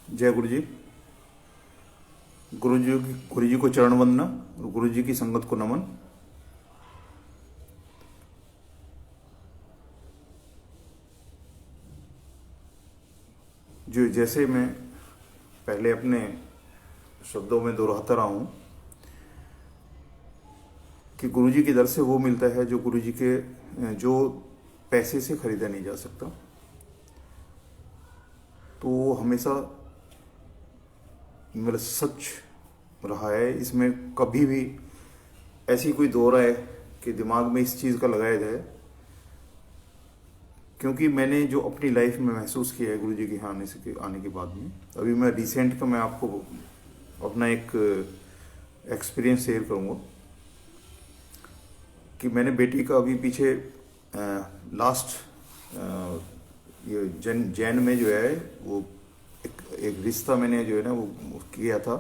जय गुरु जी। गुरु जी को चरण वंदना और गुरु जी की संगत को नमन। जो जैसे मैं पहले अपने शब्दों में दोहराता रहा हूँ कि गुरु जी के दर से वो मिलता है जो गुरु जी के जो पैसे से खरीदा नहीं जा सकता। तो वो हमेशा मेरा सच रहा है। इसमें कभी भी ऐसी कोई दो राय कि दिमाग में इस चीज़ का लगाया जाए, क्योंकि मैंने जो अपनी लाइफ में महसूस किया है गुरु जी के आने के बाद में, अभी मैं रिसेंट का मैं आपको अपना एक एक्सपीरियंस शेयर करूँगा कि मैंने बेटी का अभी पीछे लास्ट ये जैन में जो है वो एक रिश्ता मैंने जो है ना वो किया था।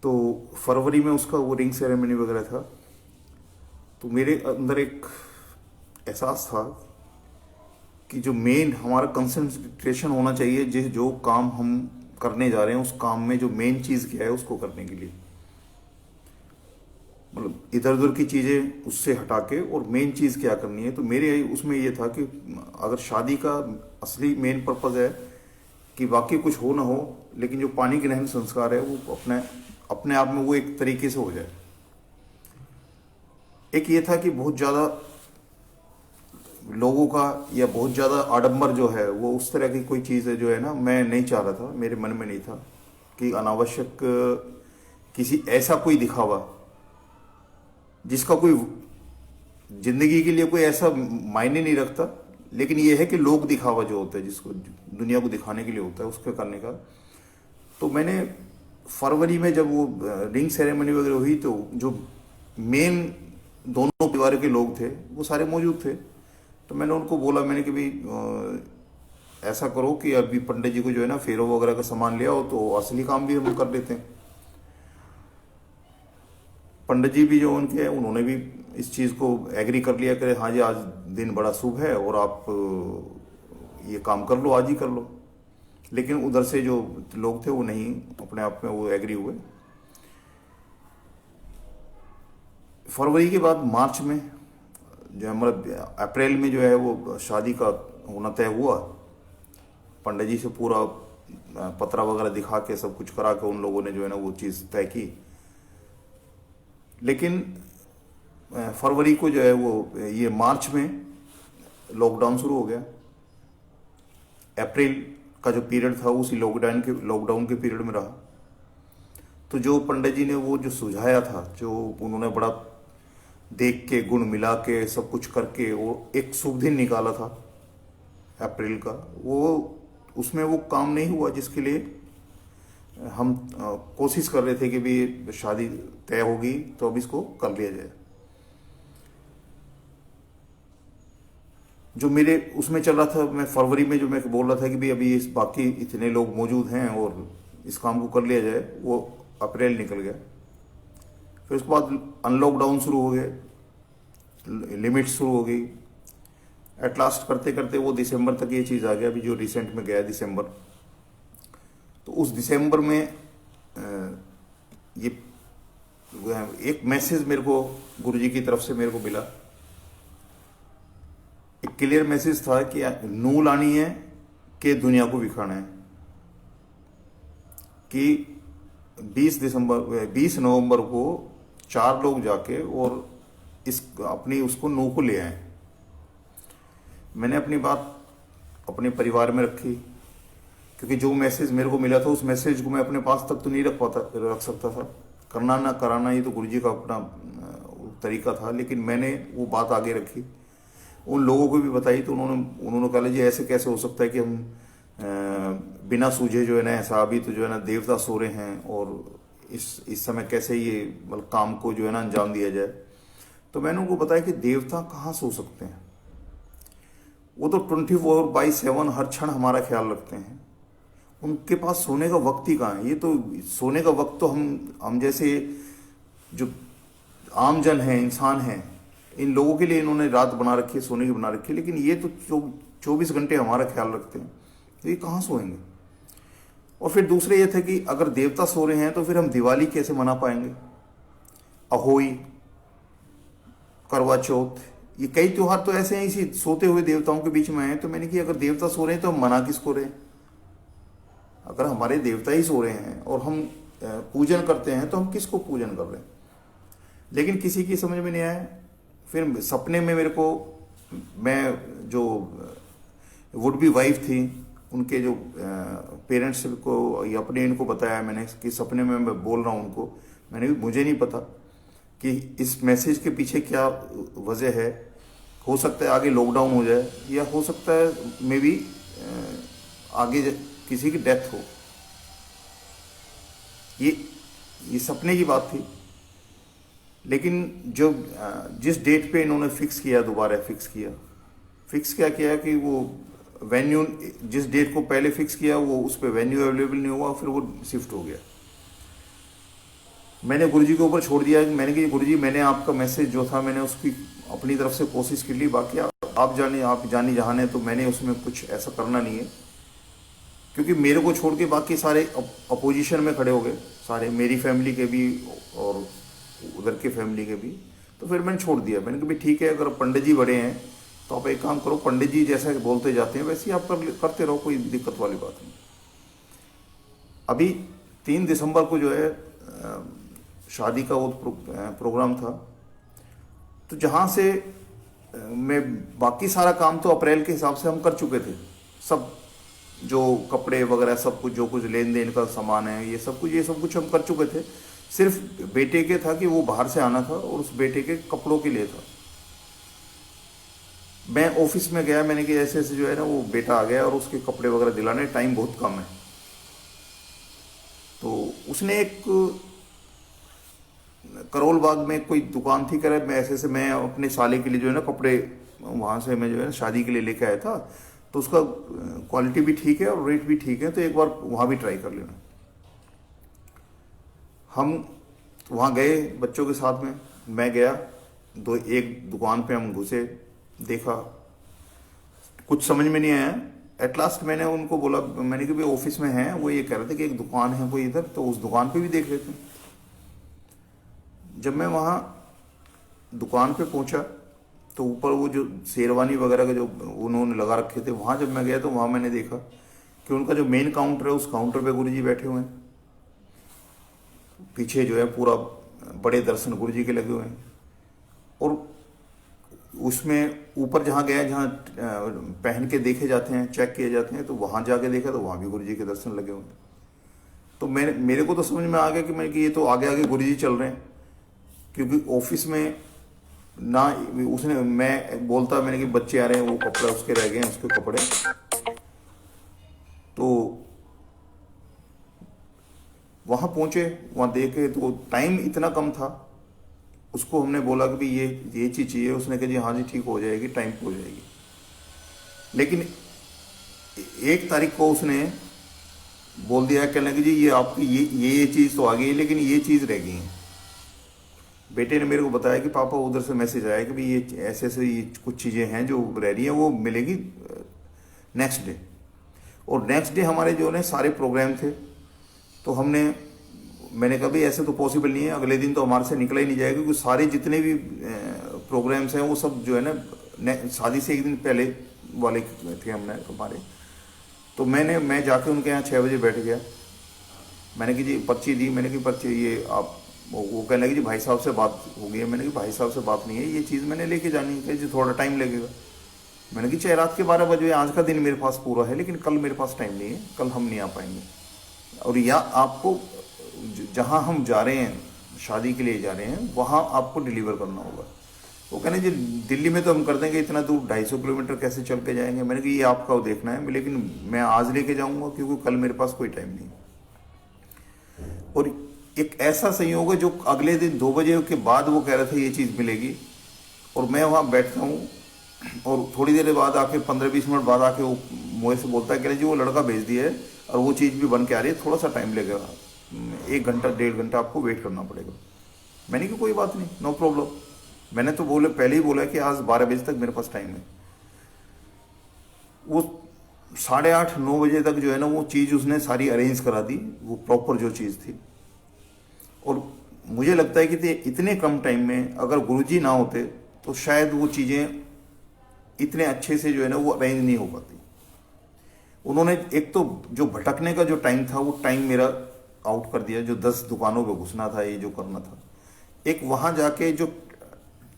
तो फरवरी में उसका वो रिंग सेरेमनी वगैरह था। तो मेरे अंदर एक एहसास था कि जो मेन हमारा कंसंट्रेशन होना चाहिए, जो काम हम करने जा रहे हैं उस काम में जो मेन चीज़ क्या है उसको करने के लिए, मतलब इधर उधर की चीज़ें उससे हटा के और मेन चीज़ क्या करनी है। तो मेरे उसमें ये था कि अगर शादी का असली मेन पर्पज़ है कि बाकी कुछ हो ना हो, लेकिन जो पानी ग्रहण संस्कार है वो अपने आप में वो एक तरीके से हो जाए। एक ये था कि बहुत ज़्यादा लोगों का या बहुत ज़्यादा आडंबर जो है वो उस तरह की कोई चीज़ है जो है ना, मैं नहीं चाह रहा था, मेरे मन में नहीं था कि अनावश्यक किसी ऐसा कोई दिखावा जिसका कोई जिंदगी के लिए कोई ऐसा मायने नहीं रखता, लेकिन ये है कि लोग दिखावा जो होता है जिसको दुनिया को दिखाने के लिए होता है उसके करने का। तो मैंने फरवरी में जब वो रिंग सेरेमनी वगैरह हुई तो जो मेन दोनों परिवार के लोग थे वो सारे मौजूद थे। तो मैंने उनको बोला, मैंने कि भाई ऐसा करो कि अभी पंडित जी को जो है ना फेरों वगैरह का सामान ले आओ तो असली काम भी हम कर लेते हैं। पंडित जी भी जो उनके हैं उन्होंने भी इस चीज़ को एग्री कर लिया कि हाँ जी आज दिन बड़ा शुभ है और आप ये काम कर लो, आज ही कर लो। लेकिन उधर से जो लोग थे वो नहीं अपने आप में वो एग्री हुए। फरवरी के बाद मार्च में जो मतलब अप्रैल में जो है वो शादी का होना तय हुआ। पंडित जी से पूरा पत्रा वगैरह दिखा के सब कुछ करा के उन लोगों ने जो है ना वो चीज़ तय की। लेकिन फरवरी को जो है वो ये मार्च में लॉकडाउन शुरू हो गया। अप्रैल का जो पीरियड था उसी लॉकडाउन के पीरियड में रहा। तो जो पंडित जी ने वो जो सुझाया था, जो उन्होंने बड़ा देख के गुण मिला के सब कुछ करके वो एक शुभ दिन निकाला था अप्रैल का, वो उसमें वो काम नहीं हुआ जिसके लिए हम कोशिश कर रहे थे कि भी शादी तय होगी तो अब इसको कर लिया जाए। जो मेरे उसमें चल रहा था, मैं फरवरी में जो मैं बोल रहा था कि भाई अभी इस बाकी इतने लोग मौजूद हैं और इस काम को कर लिया जाए, वो अप्रैल निकल गया। फिर उसके बाद अनलॉकडाउन शुरू हो गए, लिमिट शुरू हो गई। एट लास्ट करते करते वो दिसंबर तक ये चीज़ आ गया। अभी जो रिसेंट में गया दिसंबर, तो उस दिसंबर में ये एक मैसेज मेरे को गुरुजी की तरफ से मेरे को मिला। एक क्लियर मैसेज था कि नूल आनी है कि दुनिया को बिखाना है, कि 20 नवंबर को 4 लोग जाके और इस अपनी उसको नू को ले आए। मैंने अपनी बात अपने परिवार में रखी, क्योंकि जो मैसेज मेरे को मिला था उस मैसेज को मैं अपने पास तक तो नहीं रख सकता था। करना ना कराना ये तो गुरुजी का अपना तरीका था, लेकिन मैंने वो बात आगे रखी, उन लोगों को भी बताई। तो उन्होंने कहा जी ऐसे कैसे हो सकता है कि हम बिना सूझे जो है ना ऐसा, अभी तो जो है ना देवता सो रहे हैं और इस समय कैसे ये मतलब काम को जो है ना अंजाम दिया जाए। तो मैंने उनको बताया कि देवता कहाँ सो सकते हैं, वो तो 24/7 हर क्षण हमारा ख्याल रखते हैं। उनके पास सोने का वक्त ही कहाँ है। ये तो सोने का वक्त तो हम जैसे जो आम जन हैं, इंसान हैं, इन लोगों के लिए इन्होंने रात बना रखी है, सोने की बना रखी है, लेकिन ये तो 24 घंटे हमारा ख्याल रखते हैं। तो ये कहाँ सोएंगे। और फिर दूसरे ये थे कि अगर देवता सो रहे हैं तो फिर हम दिवाली कैसे मना पाएंगे, अहोई, करवा चौथ, ये कई त्योहार तो ऐसे हैं इसी सोते हुए देवताओं के बीच में हैं। तो मैंने कि अगर देवता सो रहे हैं तो हम मना किसको रहे हैं। अगर हमारे देवता ही सो रहे हैं और हम पूजन करते हैं तो हम किसको पूजन कर रहे हैं। लेकिन किसी की समझ में नहीं आया। फिर सपने में मेरे को, मैं जो वुड बी वाइफ थी उनके जो पेरेंट्स को या अपने इनको बताया मैंने कि सपने में मैं बोल रहा हूँ उनको। मैंने भी, मुझे नहीं पता कि इस मैसेज के पीछे क्या वजह है। हो सकता है आगे लॉकडाउन हो जाए, या हो सकता है मे बी आगे किसी की डेथ हो। ये सपने की बात थी। लेकिन जो जिस डेट पे इन्होंने फिक्स किया, दोबारा फिक्स क्या किया कि वो वेन्यू, जिस डेट को पहले फिक्स किया वो उस पर वेन्यू अवेलेबल नहीं हुआ, फिर वो शिफ्ट हो गया। मैंने गुरुजी के ऊपर छोड़ दिया। मैंने कहा गुरुजी, मैंने आपका मैसेज जो था मैंने उसकी अपनी तरफ से कोशिश कर ली, बाकी आप जानी जहान है, तो मैंने उसमें कुछ ऐसा करना नहीं है। क्योंकि मेरे को छोड़ के बाकी सारे अपोजिशन में खड़े हो गए, सारे, मेरी फैमिली के भी और उधर के फैमिली के भी। तो फिर मैंने छोड़ दिया। मैंने कहा भाई ठीक है, अगर पंडित जी बड़े हैं तो आप एक काम करो, पंडित जी जैसा बोलते जाते हैं वैसे ही आप करते रहो, कोई दिक्कत वाली बात नहीं। अभी 3 दिसंबर को जो है शादी का वो प्रोग्राम था। तो जहाँ से मैं बाकी सारा काम तो अप्रैल के हिसाब से हम कर चुके थे, सब जो कपड़े वगैरह सब कुछ, जो कुछ लेन देन का सामान है, ये सब कुछ हम कर चुके थे। सिर्फ बेटे के था कि वो बाहर से आना था और उस बेटे के कपड़ों के लिए था। मैं ऑफिस में गया, मैंने कि ऐसे ऐसे जो है ना वो बेटा आ गया और उसके कपड़े वगैरह दिलाने, टाइम बहुत कम है। तो उसने एक करोल बाग में कोई दुकान थी, करे मैं ऐसे मैं अपने साले के लिए जो है ना कपड़े वहाँ से मैं जो है ना शादी के लिए लेके आया था। तो उसका क्वालिटी भी ठीक है और रेट भी ठीक है, तो एक बार वहाँ भी ट्राई कर लेना। हम वहाँ गए बच्चों के साथ में, मैं गया, एक दुकान पे हम घुसे, देखा, कुछ समझ में नहीं आया। एट लास्ट मैंने उनको बोला, मैंने कि भाई ऑफिस में है, वो ये कह रहे थे कि एक दुकान है कोई इधर, तो उस दुकान पे भी देख लेते हैं। जब मैं वहाँ दुकान पे पहुँचा तो ऊपर वो जो शेरवानी वगैरह का जो उन्होंने लगा रखे थे, वहाँ जब मैं गया तो वहाँ मैंने देखा कि उनका जो मेन काउंटर है, उस काउंटर पे गुरुजी बैठे हुए हैं। पीछे जो है पूरा बड़े दर्शन गुरुजी के लगे हुए हैं। और उसमें ऊपर जहाँ गया, जहाँ पहन के देखे जाते हैं, चेक किए जाते हैं, तो वहाँ जाके देखा तो वहाँ भी गुरुजी के दर्शन लगे हुए हैं। तो मेरे को तो समझ में आ गया कि ये तो आगे आगे गुरुजी चल रहे हैं। क्योंकि ऑफिस में ना उसने, मैं बोलता, मैंने कि बच्चे आ रहे हैं, वो कपड़े उसके रह गए हैं, उसके कपड़े। तो वहाँ पहुँचे, वहाँ देखे तो टाइम इतना कम था। उसको हमने बोला कि भाई ये चीज़ चाहिए, उसने कहा जी हाँ जी ठीक हो जाएगी, टाइम पे हो जाएगी। लेकिन 1 तारीख को उसने बोल दिया, कहने लगे जी ये आपकी ये चीज़ तो आ गई है, लेकिन ये चीज़ रह गई है। बेटे ने मेरे को बताया कि पापा उधर से मैसेज आया कि भाई ये ऐसे ऐसे ये कुछ चीज़ें हैं जो रह रही हैं, वो मिलेगी नेक्स्ट डे। और नेक्स्ट डे हमारे जो है सारे प्रोग्राम थे। तो मैंने कहा भाई ऐसे तो पॉसिबल नहीं है, अगले दिन तो हमारे से निकला ही नहीं जाएगा, क्योंकि सारे जितने भी प्रोग्राम्स हैं वो सब जो है ना शादी से 1 दिन पहले वाले थे हमारे। तो मैं जाके उनके यहाँ 6 बजे बैठ गया। मैंने कि जी पर्ची दी, मैंने कि पर्ची ये आप, वो कहने लगे जी भाई साहब से बात हो गई है। मैंने कि भाई साहब से बात नहीं है, ये चीज़ मैंने लेके जानी है, जी थोड़ा टाइम लगेगा। मैंने कि चाहे रात के 12 बजे, आज का दिन मेरे पास पूरा है, लेकिन कल मेरे पास टाइम नहीं है, कल हम नहीं आ पाएंगे। और या आपको जहाँ हम जा रहे हैं, शादी के लिए जा रहे हैं, वहाँ आपको डिलीवर करना होगा। वो कहने जी दिल्ली में तो हम कर देंगे, इतना दूर 250 किलोमीटर कैसे चल के जाएंगे। मैंने कहा ये आपका वो देखना है, लेकिन मैं आज लेके जाऊँगा, क्योंकि कल मेरे पास कोई टाइम नहीं। और एक ऐसा संयोग है जो अगले दिन 2 बजे के बाद वो कह रहे थे ये चीज़ मिलेगी, और मैं वहाँ बैठता हूँ, और थोड़ी देर बाद आके 15-20 मिनट बाद आके वो मुझे से बोलता है, कह रहे जी वो लड़का भेज दिया है और वो चीज़ भी बन के आ रही है, थोड़ा सा टाइम लगेगा, 1 घंटा 1.5 घंटा आपको वेट करना पड़ेगा। मैंने कहा कोई बात नहीं, नो प्रॉब्लम। मैंने तो पहले ही बोला कि आज 12 बजे तक मेरे पास टाइम है। वो 8:30-9 बजे तक जो है ना वो चीज़ उसने सारी अरेंज करा दी, वो प्रॉपर जो चीज़ थी। और मुझे लगता है कि इतने कम टाइम में अगर गुरुजी ना होते तो शायद वो चीज़ें इतने अच्छे से जो है ना वो अरेंज नहीं हो पाती। उन्होंने एक तो जो भटकने का जो टाइम था वो टाइम मेरा आउट कर दिया, जो 10 दुकानों पे घुसना था, ये जो करना था। एक वहाँ जाके जो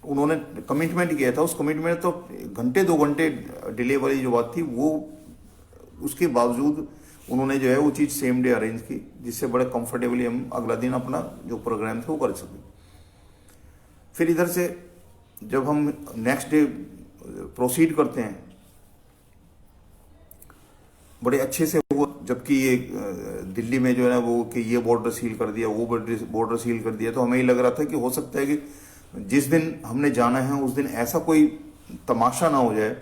उन्होंने कमिटमेंट किया था, उस कमिटमेंट तो घंटे 2 घंटे डिले वाली जो बात थी वो, उसके बावजूद उन्होंने जो है वो चीज़ सेम डे अरेंज की, जिससे बड़े कंफर्टेबली हम अगला दिन अपना जो प्रोग्राम था वो कर सके। फिर इधर से जब हम नेक्स्ट डे प्रोसीड करते हैं, बड़े अच्छे से हुआ। जबकि ये दिल्ली में जो है ना वो कि ये बॉर्डर सील कर दिया, वो बॉर्डर सील कर दिया, तो हमें ये लग रहा था कि हो सकता है कि जिस दिन हमने जाना है उस दिन ऐसा कोई तमाशा ना हो जाए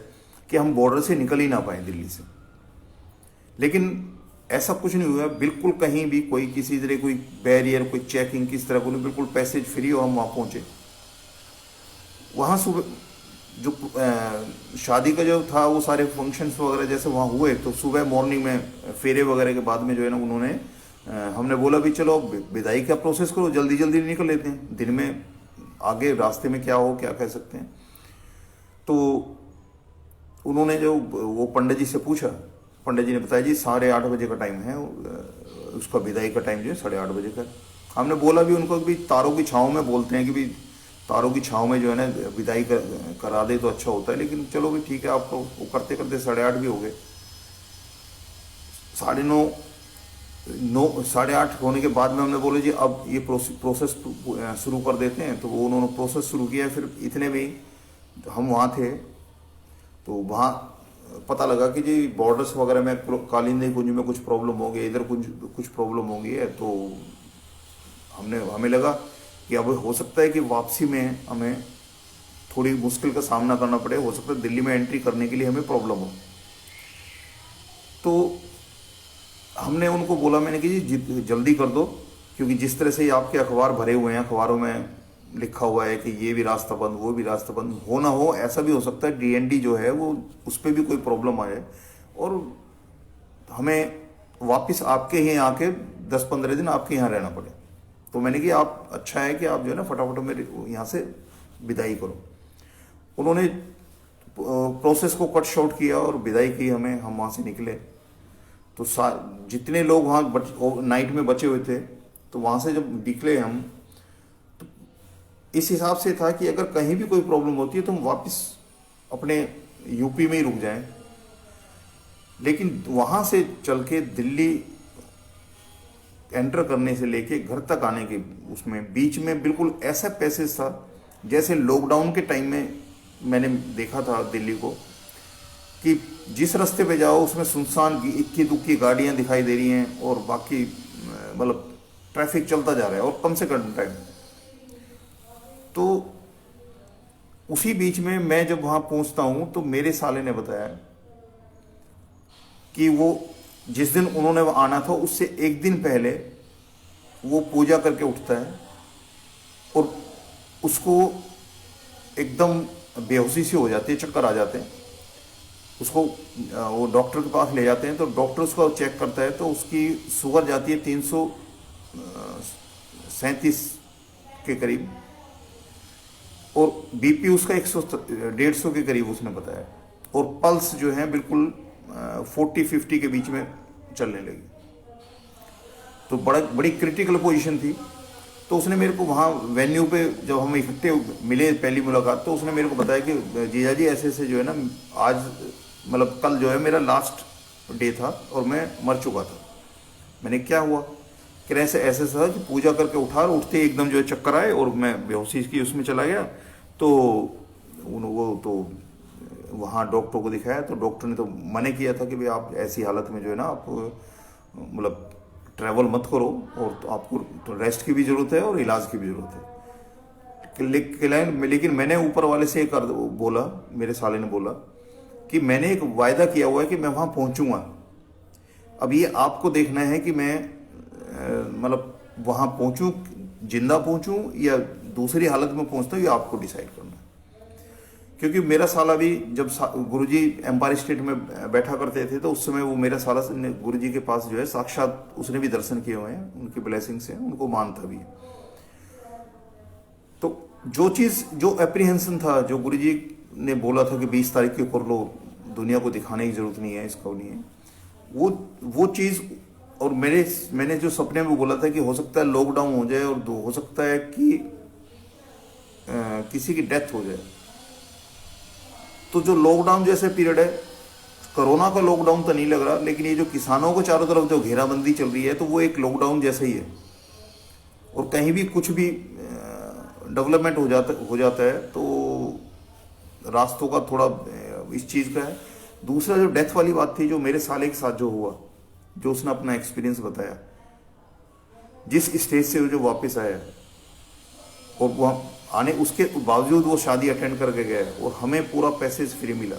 कि हम बॉर्डर से निकल ही ना पाए दिल्ली से। लेकिन ऐसा कुछ नहीं हुआ, बिल्कुल कहीं भी कोई किसी तरह कोई बैरियर, कोई चेकिंग किस तरह को नहीं, बिल्कुल पैसेज फ्री हो। हम वहाँ पहुँचे, वहाँ सुबह जो शादी का जो था वो सारे फंक्शंस वगैरह जैसे वहाँ हुए, तो सुबह मॉर्निंग में फेरे वगैरह के बाद में जो है ना उन्होंने हमने बोला भी चलो विदाई का प्रोसेस करो, जल्दी जल्दी निकल लेते हैं, दिन में आगे रास्ते में क्या हो क्या कह सकते हैं। तो उन्होंने जो वो पंडित जी से पूछा, पंडित जी ने बताया जी 8:30 बजे का टाइम है, उसका विदाई का टाइम जो है 8:30 बजे का। हमने बोला भी उनको भी तारों की छाँव में बोलते हैं कि भी तारों की छाँव में जो है ना विदाई करा दे तो अच्छा होता है, लेकिन चलो भी ठीक है, आपको वो करते करते 8:30 भी हो गए। 8:30 होने के बाद में हमने बोले जी अब ये प्रोसेस शुरू कर देते हैं, तो वो उन्होंने प्रोसेस शुरू किया। फिर इतने में हम वहाँ थे, तो वहाँ पता लगा कि जी बॉर्डर्स वगैरह में कालिंदी कुंज में कुछ प्रॉब्लम हो गई, इधर कुछ प्रॉब्लम हो गई है। तो हमें लगा कि अब हो सकता है कि वापसी में हमें थोड़ी मुश्किल का सामना करना पड़े, हो सकता है दिल्ली में एंट्री करने के लिए हमें प्रॉब्लम हो। तो हमने उनको बोला, मैंने कि जी जल्दी कर दो, क्योंकि जिस तरह से आपके अखबार भरे हुए हैं, अखबारों में लिखा हुआ है कि ये भी रास्ता बंद, वो भी रास्ता बंद, हो ना हो ऐसा भी हो सकता है डीएनडी जो है वो उस पर भी कोई प्रॉब्लम आ जाए और हमें वापस आपके ही आके 10-15 दिन आपके यहाँ रहना पड़े। तो मैंने कि आप अच्छा है कि आप जो है ना फटाफट मेरे यहाँ से विदाई करो। उन्होंने प्रोसेस को कट शॉर्ट किया और विदाई की हमें, हम वहाँ से निकले। तो जितने लोग वहाँ नाइट में बचे हुए थे, तो वहाँ से जब निकले हम, तो इस हिसाब से था कि अगर कहीं भी कोई प्रॉब्लम होती है तो हम वापस अपने यूपी में ही रुक जाएं। लेकिन वहाँ से चल के दिल्ली एंटर करने से लेके घर तक आने के उसमें बीच में बिल्कुल ऐसा पैसेज था जैसे लॉकडाउन के टाइम में मैंने देखा था दिल्ली को, कि जिस रास्ते पे जाओ उसमें सुनसान इक्की दुक्की गाड़ियां दिखाई दे रही हैं और बाकी मतलब ट्रैफिक चलता जा रहा है और कम से कम टाइम। तो उसी बीच में मैं जब वहाँ पहुँचता हूँ तो मेरे साले ने बताया कि वो जिस दिन उन्होंने वह आना था उससे एक दिन पहले वो पूजा करके उठता है और उसको एकदम बेहोशी सी हो जाती है, चक्कर आ जाते हैं। उसको वो डॉक्टर के पास ले जाते हैं, तो डॉक्टर उसको चेक करता है तो उसकी शुगर जाती है 337 के करीब और बीपी उसका 150 के करीब उसने बताया, और पल्स जो है बिल्कुल 40-50 के बीच में चलने लगी। तो बड़ी क्रिटिकल पोजीशन थी। तो उसने मेरे को वहाँ वेन्यू पे जब हम इकट्ठे मिले पहली मुलाकात, तो उसने मेरे को बताया कि जीजा जी ऐसे ऐसे जो है ना आज मतलब कल जो है मेरा लास्ट डे था और मैं मर चुका था। मैंने क्या हुआ कि ऐसे ऐसे था कि पूजा करके उठा और उठते एकदम जो है चक्कर आए और मैं बेहोशी की उसमें चला गया। तो वो तो वहाँ डॉक्टर को दिखाया, तो डॉक्टर ने तो मना किया था कि भाई आप ऐसी हालत में जो है ना आप मतलब ट्रैवल मत करो और तो आपको तो रेस्ट की भी ज़रूरत है और इलाज की भी ज़रूरत है। लेकिन मैंने ऊपर वाले से एक बोला, मेरे साले ने बोला कि मैंने एक वायदा किया हुआ है कि मैं वहाँ पहुँचूँगा। अब ये आपको देखना है कि मैं मतलब वहाँ पहुँचूँ, जिंदा पहुँचूँ या दूसरी हालत में पहुँचता हूँ, ये आपको डिसाइड करना है। क्योंकि मेरा साला भी जब गुरुजी एम्पायर स्टेट में बैठा करते थे तो उस समय वो मेरा साला गुरुजी के पास जो है साक्षात उसने भी दर्शन किए हुए हैं, उनकी ब्लेसिंग से उनको मानता भी है। तो जो चीज़, जो एप्रीहेंशन था, जो गुरुजी ने बोला था कि 20 तारीख को कर लो, दुनिया को दिखाने की जरूरत नहीं है, इसका नहीं है, वो चीज़। और मैंने जो सपने में बोला था कि हो सकता है लॉकडाउन हो जाए और हो सकता है कि किसी की डेथ हो जाए, तो जो लॉकडाउन जैसे पीरियड है, कोरोना का लॉकडाउन तो नहीं लग रहा, लेकिन ये जो किसानों को चारों तरफ जो घेराबंदी चल रही है, तो वो एक लॉकडाउन जैसा ही है। और कहीं भी कुछ भी डेवलपमेंट हो जाता है तो रास्तों का थोड़ा इस चीज़ का है। दूसरा जो डेथ वाली बात थी, जो मेरे साले के साथ जो हुआ, जो उसने अपना एक्सपीरियंस बताया, जिस स्टेज से वो जो वापस आया और वहाँ आने उसके बावजूद वो शादी अटेंड करके गया और हमें पूरा पैसेज फ्री मिला।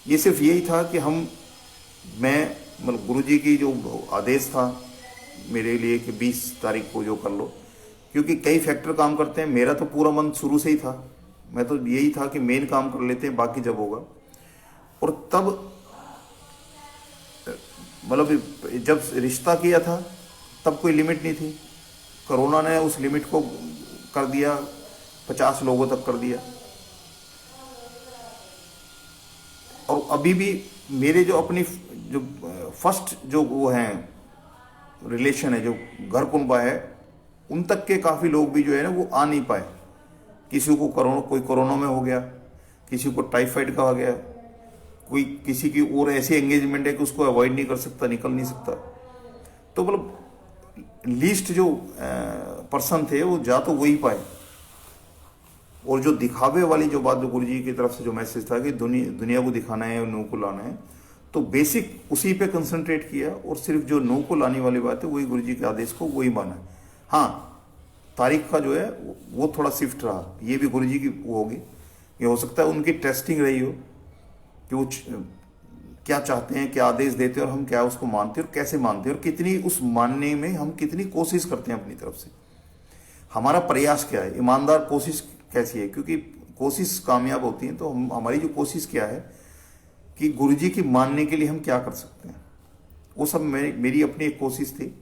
ये सिर्फ यही था कि मैं मतलब गुरुजी की जो आदेश था मेरे लिए कि 20 तारीख को जो कर लो, क्योंकि कई फैक्टर काम करते हैं। मेरा तो पूरा मन शुरू से ही था, मैं तो यही था कि मेन काम कर लेते हैं, बाकी जब होगा। और तब मतलब जब रिश्ता किया था तब कोई लिमिट नहीं थी, कोरोना ने उस लिमिट को कर दिया, 50 लोगों तक कर दिया। और अभी भी मेरे जो अपनी जो फर्स्ट जो वो हैं रिलेशन है, जो घर कुनबा है, उन तक के काफ़ी लोग भी जो है ना वो आ नहीं पाए। किसी को कोई कोरोना में हो गया, किसी को टाइफाइड का हो गया, कोई किसी की और ऐसी एंगेजमेंट है कि उसको अवॉइड नहीं कर सकता, निकल नहीं सकता। तो मतलब लीस्ट जो पर्सन थे वो जा तो वही पाए। और जो दिखावे वाली जो बात, जो गुरु जी की तरफ से जो मैसेज था कि दुनिया को दिखाना है और नू को लाना है, तो बेसिक उसी पे कंसंट्रेट किया और सिर्फ जो नू को लाने वाली बात है वही गुरु जी के आदेश को वही माना। हाँ, तारीख का जो है वो थोड़ा शिफ्ट रहा, ये भी गुरु जी की वो होगी। ये हो सकता है उनकी टेस्टिंग रही हो कि वो क्या चाहते हैं, क्या आदेश देते हैं और हम क्या उसको मानते हैं और कैसे मानते हैं और कितनी उस मानने में हम कितनी कोशिश करते हैं अपनी तरफ से, हमारा प्रयास क्या है, ईमानदार कोशिश कैसी है। क्योंकि कोशिश कामयाब होती है, तो हमारी जो कोशिश क्या है कि गुरुजी की मानने के लिए हम क्या कर सकते हैं, वो सब मेरी अपनी एक कोशिश थी।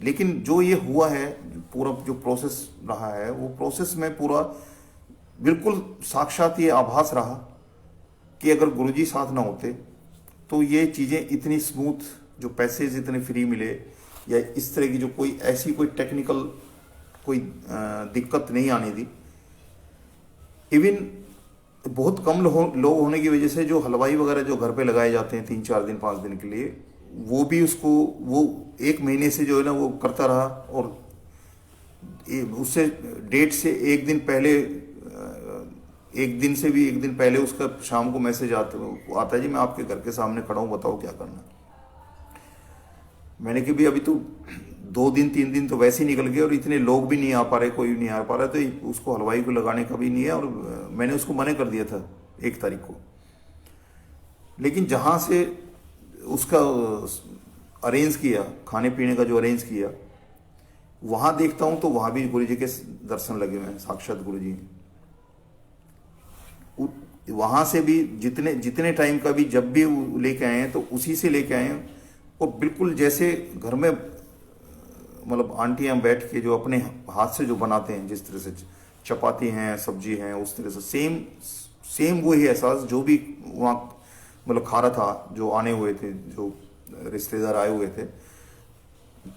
लेकिन जो ये हुआ है, पूरा जो प्रोसेस रहा है, वो प्रोसेस में पूरा बिल्कुल साक्षात ये आभास रहा कि अगर गुरुजी साथ ना होते तो ये चीज़ें इतनी स्मूथ, जो पैसेज इतने फ्री मिले, या इस तरह की जो कोई ऐसी कोई टेक्निकल कोई दिक्कत नहीं आनी थी। इवन बहुत कम लोग होने की वजह से जो हलवाई वगैरह जो घर पे लगाए जाते हैं 3-4 दिन 5 दिन के लिए, वो भी उसको वो 1 महीने से जो है ना वो करता रहा। और उससे डेट से 1 दिन पहले, 1 दिन से भी 1 दिन पहले उसका शाम को मैसेज आता है, जी मैं आपके घर के सामने खड़ा हूँ, बताओ क्या करना। मैंने कि भी अभी तो 2 दिन 3 दिन तो वैसे ही निकल गए और इतने लोग भी नहीं आ पा रहे, कोई नहीं आ पा रहा, तो उसको हलवाई को लगाने का भी नहीं है। और मैंने उसको मना कर दिया था 1 तारीख को। लेकिन जहाँ से उसका अरेंज किया, खाने पीने का जो अरेंज किया, वहाँ देखता हूँ तो वहाँ भी गुरु जी के दर्शन लगे हुए हैं, साक्षात गुरु जी। वहाँ से भी जितने टाइम का भी जब भी लेके आए हैं तो उसी से लेके आए हैं। और बिल्कुल जैसे घर में मतलब आंटियां बैठ के जो अपने हाथ से जो बनाते हैं, जिस तरह से चपाती हैं, सब्जी हैं, उस तरह से सेम वही एहसास जो भी वहाँ मतलब खा रहा था, जो आने हुए थे, जो रिश्तेदार आए हुए थे,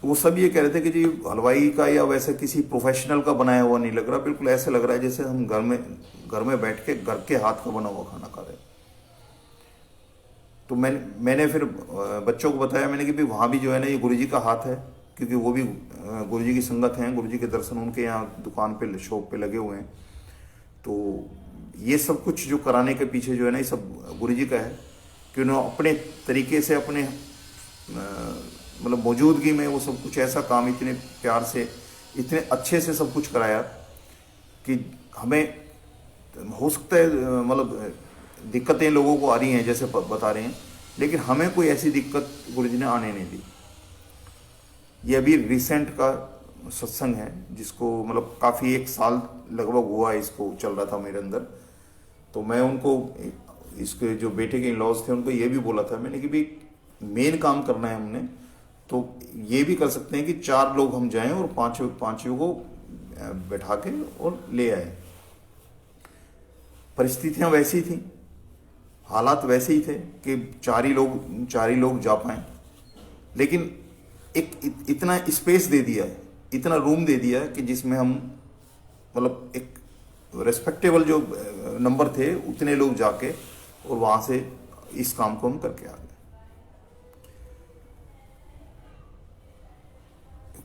वो सब ये कह रहे थे कि जी हलवाई का या वैसे किसी प्रोफेशनल का बनाया हुआ नहीं लग रहा, बिल्कुल ऐसे लग रहा है जैसे हम घर में बैठ के घर के हाथ का बना हुआ खाना खा रहे हैं। तो मैंने फिर बच्चों को बताया, मैंने कि भाई वहाँ भी जो है ना ये गुरुजी का हाथ है, क्योंकि वो भी गुरुजी की संगत हैं, गुरुजी के दर्शन उनके यहाँ दुकान पे शॉप पे लगे हुए हैं। तो ये सब कुछ जो कराने के पीछे जो है ना ये सब गुरुजी का है, कि उन्होंने अपने तरीके से अपने मतलब मौजूदगी में वो सब कुछ ऐसा काम इतने प्यार से, इतने अच्छे से सब कुछ कराया कि हमें हो सकता है मतलब दिक्कतें लोगों को आ रही हैं जैसे बता रहे हैं, लेकिन हमें कोई ऐसी दिक्कत गुरुजी ने आने नहीं दी। ये अभी रिसेंट का सत्संग है, जिसको मतलब काफ़ी 1 साल लगभग हुआ है इसको चल रहा था मेरे अंदर। तो मैं उनको, इसके जो बेटे के लॉज थे उनको ये भी बोला था मैंने कि भाई मेन काम करना है हमने, तो ये भी कर सकते हैं कि 4 लोग हम जाएं और पांचों को बैठा के और ले आए। परिस्थितियां वैसी थी, हालात वैसे ही थे कि 4 ही लोग जा पाए, लेकिन इतना स्पेस दे दिया, इतना रूम दे दिया कि जिसमें हम मतलब एक रेस्पेक्टेबल जो नंबर थे उतने लोग जाके और वहां से इस काम को हम करके आ गए।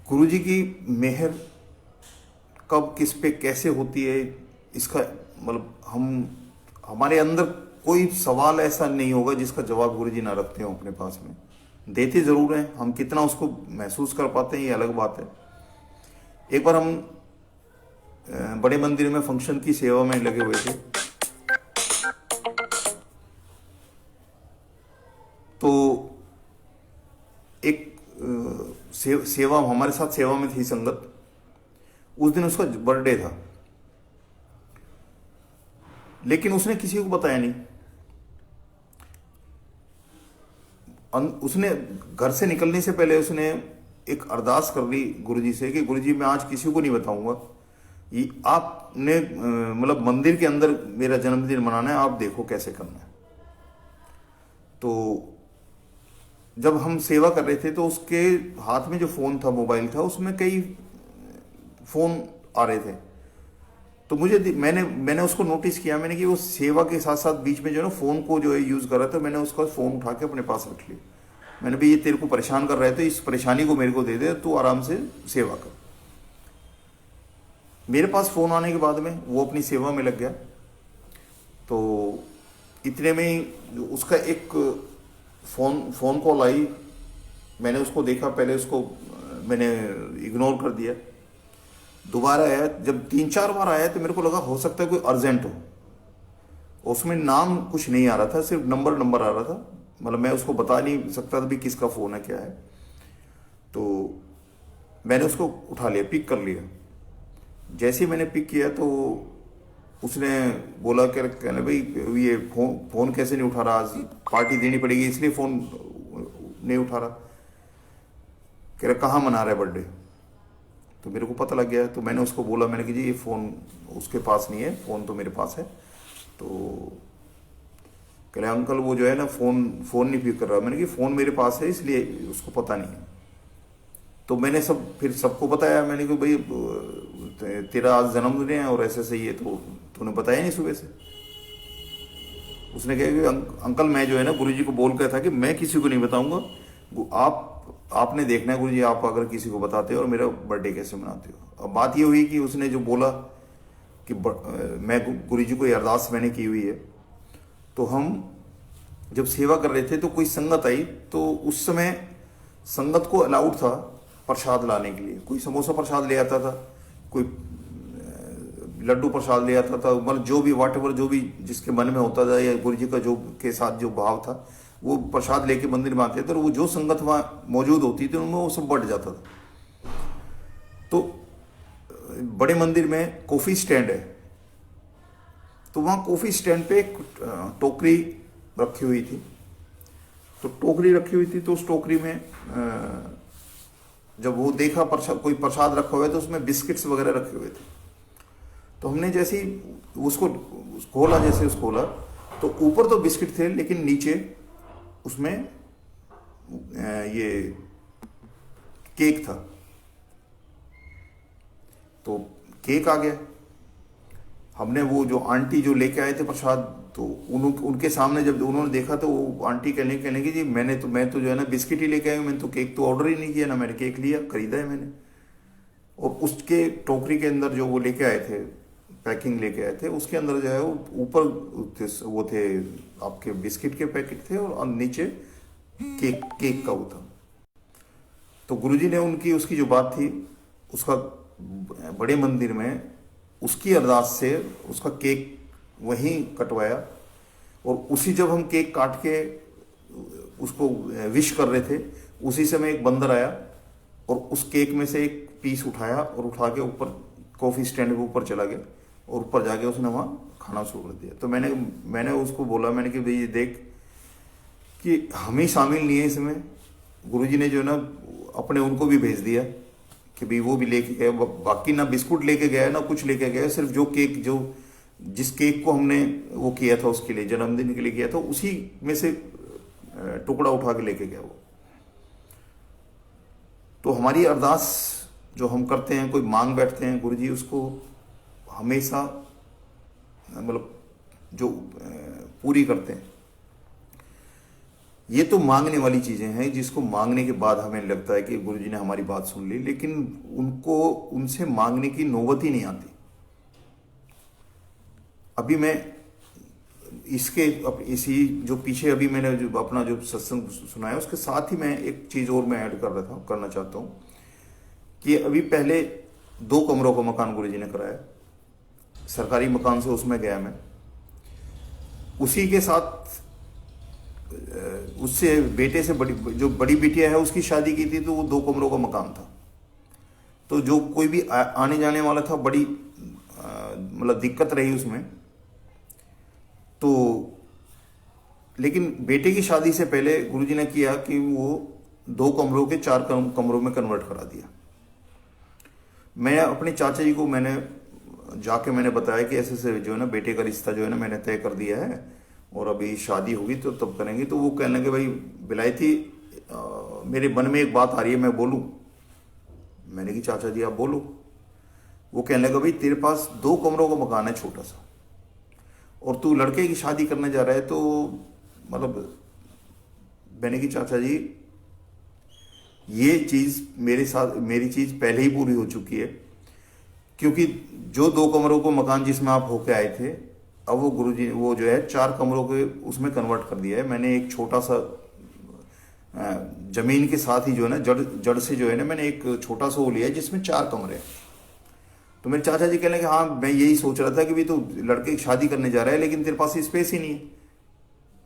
गुरुजी की मेहर कब किस पे कैसे होती है, इसका मतलब हमारे अंदर कोई सवाल ऐसा नहीं होगा जिसका जवाब गुरुजी ना रखते हो अपने पास में। देते जरूर हैं, हम कितना उसको महसूस कर पाते हैं ये अलग बात है। एक बार हम बड़े मंदिर में फंक्शन की सेवा में लगे हुए थे, तो एक सेवा हमारे साथ सेवा में थी संगत। उस दिन उसका बर्थडे था, लेकिन उसने किसी को बताया नहीं। उसने घर से निकलने से पहले उसने एक अरदास कर ली गुरुजी से कि गुरुजी मैं आज किसी को नहीं बताऊंगा, ये आपने मतलब मंदिर के अंदर मेरा जन्मदिन मनाना है, आप देखो कैसे करना है। तो जब हम सेवा कर रहे थे तो उसके हाथ में जो फोन था, मोबाइल था, उसमें कई फोन आ रहे थे। तो मैंने उसको नोटिस किया, मैंने कि वो सेवा के साथ साथ बीच में जो है ना फोन को जो है यूज कर रहा था। मैंने उसका फोन उठा के अपने पास रख लिया। मैंने भी ये तेरे को परेशान कर रहे थे, इस परेशानी को मेरे को दे दे, तू आराम से सेवा कर। मेरे पास फोन आने के बाद में वो अपनी सेवा में लग गया। तो इतने में ही उसका एक फोन कॉल आई। मैंने उसको देखा, पहले उसको मैंने इग्नोर कर दिया। दोबारा आया, जब 3-4 बार आया तो मेरे को लगा हो सकता है कोई अर्जेंट हो। उसमें नाम कुछ नहीं आ रहा था, सिर्फ नंबर आ रहा था। मतलब मैं उसको बता नहीं सकता था भी किसका फोन है क्या है। तो मैंने उसको उठा लिया, पिक कर लिया। जैसे ही मैंने पिक किया तो उसने बोला कहने भाई ये फोन कैसे नहीं उठा रहा, आज पार्टी देनी पड़ेगी इसलिए फोन नहीं उठा रहा। कह रहा कहाँ मना रहा है बर्थडे। तो मेरे को पता लग गया। तो मैंने उसको बोला, मैंने कि जी ये फ़ोन उसके पास नहीं है, फ़ोन तो मेरे पास है। तो कह रहे अंकल वो जो है ना फ़ोन नहीं पिक कर रहा। मैंने कि फ़ोन मेरे पास है इसलिए उसको पता नहीं है। तो मैंने फिर सबको बताया। मैंने कि भाई तेरा आज जन्मदिन है और ऐसे ये तो तूने बताया नहीं सुबह से। उसने कहा कि अंकल मैं जो है ना गुरुजी को बोल गया था कि मैं किसी को नहीं बताऊंगा, आपने देखना है गुरुजी, आप अगर किसी को बताते हो और मेरा बर्थडे कैसे मनाते हो। अब बात ये हुई कि उसने जो बोला कि मैं गुरुजी को ये अरदास मैंने की हुई है। तो हम जब सेवा कर रहे थे तो कोई संगत आई, तो उस समय संगत को अलाउड था प्रसाद लाने के लिए। कोई समोसा प्रसाद ले आता था, कोई लड्डू प्रसाद ले आता था, मतलब जो भी वाटेवर जो भी जिसके मन में होता था या गुरुजी का जो के साथ जो भाव था वो प्रसाद लेके मंदिर में आते थे। और वो जो संगत वहाँ मौजूद होती थी उनमें वो सब बढ़ जाता था। तो बड़े मंदिर में कॉफ़ी स्टैंड है, तो वहाँ कॉफ़ी स्टैंड पे एक टोकरी रखी हुई थी। तो टोकरी रखी हुई थी, तो उस टोकरी में जब वो देखा कोई प्रसाद रखा हुआ है तो उसमें बिस्किट्स वगैरह रखे हुए थे। तो हमने जैसे ही उसको खोला, तो ऊपर तो बिस्किट थे लेकिन नीचे उसमें ये केक था। तो केक आ गया। हमने वो जो आंटी जो लेके आए थे प्रसाद, तो उनके सामने जब उन्होंने देखा तो वो आंटी कहने की जी मैं तो जो है ना बिस्किट ही लेके आया, मैंने तो केक तो ऑर्डर ही नहीं किया ना, मैंने केक लिया, खरीदा है मैंने। और उसके टोकरी के अंदर जो वो लेके आए थे, पैकिंग लेके आए थे, उसके अंदर जो है वो ऊपर वो थे आपके बिस्किट के पैकेट थे और नीचे केक का वो था। तो गुरुजी ने उसकी जो बात थी उसका बड़े मंदिर में उसकी अरदास से उसका केक वहीं कटवाया। और उसी जब हम केक काट के उसको विश कर रहे थे, उसी समय एक बंदर आया और उस केक में से एक पीस उठाया और उठा के ऊपर कॉफ़ी स्टैंड के ऊपर चला गया। और ऊपर जाके उसने वहाँ खाना शुरू कर दिया। तो मैंने उसको बोला, मैंने कि भाई ये देख कि हम ही शामिल नहीं है इसमें, गुरुजी ने जो है ना अपने उनको भी भेज दिया कि भाई वो भी लेके गए, बाकी ना बिस्कुट लेके गया ना कुछ लेके गया, सिर्फ जो केक जो जिस केक को हमने वो किया था उसके लिए जन्मदिन के लिए किया था उसी में से टुकड़ा उठा के लेके गया वो। तो हमारी अरदास जो हम करते हैं, कोई मांग बैठते हैं, गुरुजी उसको हमेशा मतलब जो पूरी करते हैं। ये तो मांगने वाली चीजें हैं जिसको मांगने के बाद हमें लगता है कि गुरुजी ने हमारी बात सुन ली, लेकिन उनको उनसे मांगने की नौबत ही नहीं आती। अभी मैं इसी जो पीछे अभी मैंने जो अपना जो सत्संग सुनाया उसके साथ ही मैं एक चीज और मैं ऐड करना चाहता हूँ कि अभी पहले 2 कमरों का मकान गुरुजी ने कराया, सरकारी मकान से उसमें गया मैं, उसी के साथ उससे बेटे से जो बड़ी बिटिया है उसकी शादी की थी, तो वो 2 कमरों का मकान था। तो जो कोई भी आने जाने वाला था बड़ी मतलब दिक्कत रही उसमें। तो लेकिन बेटे की शादी से पहले गुरुजी ने किया कि वो 2 कमरों के 4 कमरों में कन्वर्ट करा दिया। मैं अपने चाचा जी को मैंने जाके बताया कि ऐसे से जो है ना बेटे का रिश्ता जो है ना मैंने तय कर दिया है और अभी शादी होगी तो तब करेंगे। तो वो कहने लगे भाई बिलायती मेरे मन में एक बात आ रही है, मैं बोलूं? मैंने कि चाचा जी आप बोलो। वो कहने लगा भाई तेरे पास 2 कमरों का मकान है छोटा सा और तू लड़के की शादी करने जा रहा है, तो मतलब मैंने कि चाचा जी ये चीज मेरी चीज पहले ही पूरी हो चुकी है, क्योंकि जो 2 कमरों को मकान जिसमें आप होके आए थे अब वो गुरुजी वो जो है 4 कमरों के उसमें कन्वर्ट कर दिया है। मैंने एक छोटा सा जमीन के साथ ही जो है ना जड़ से जो है ना मैंने एक छोटा सा वो लिया है जिसमें 4 कमरे हैं। तो मेरे चाचा जी कहने लगे हाँ मैं यही सोच रहा था कि भी तो लड़के की शादी करने जा रहा है लेकिन तेरे पास स्पेस ही नहीं है।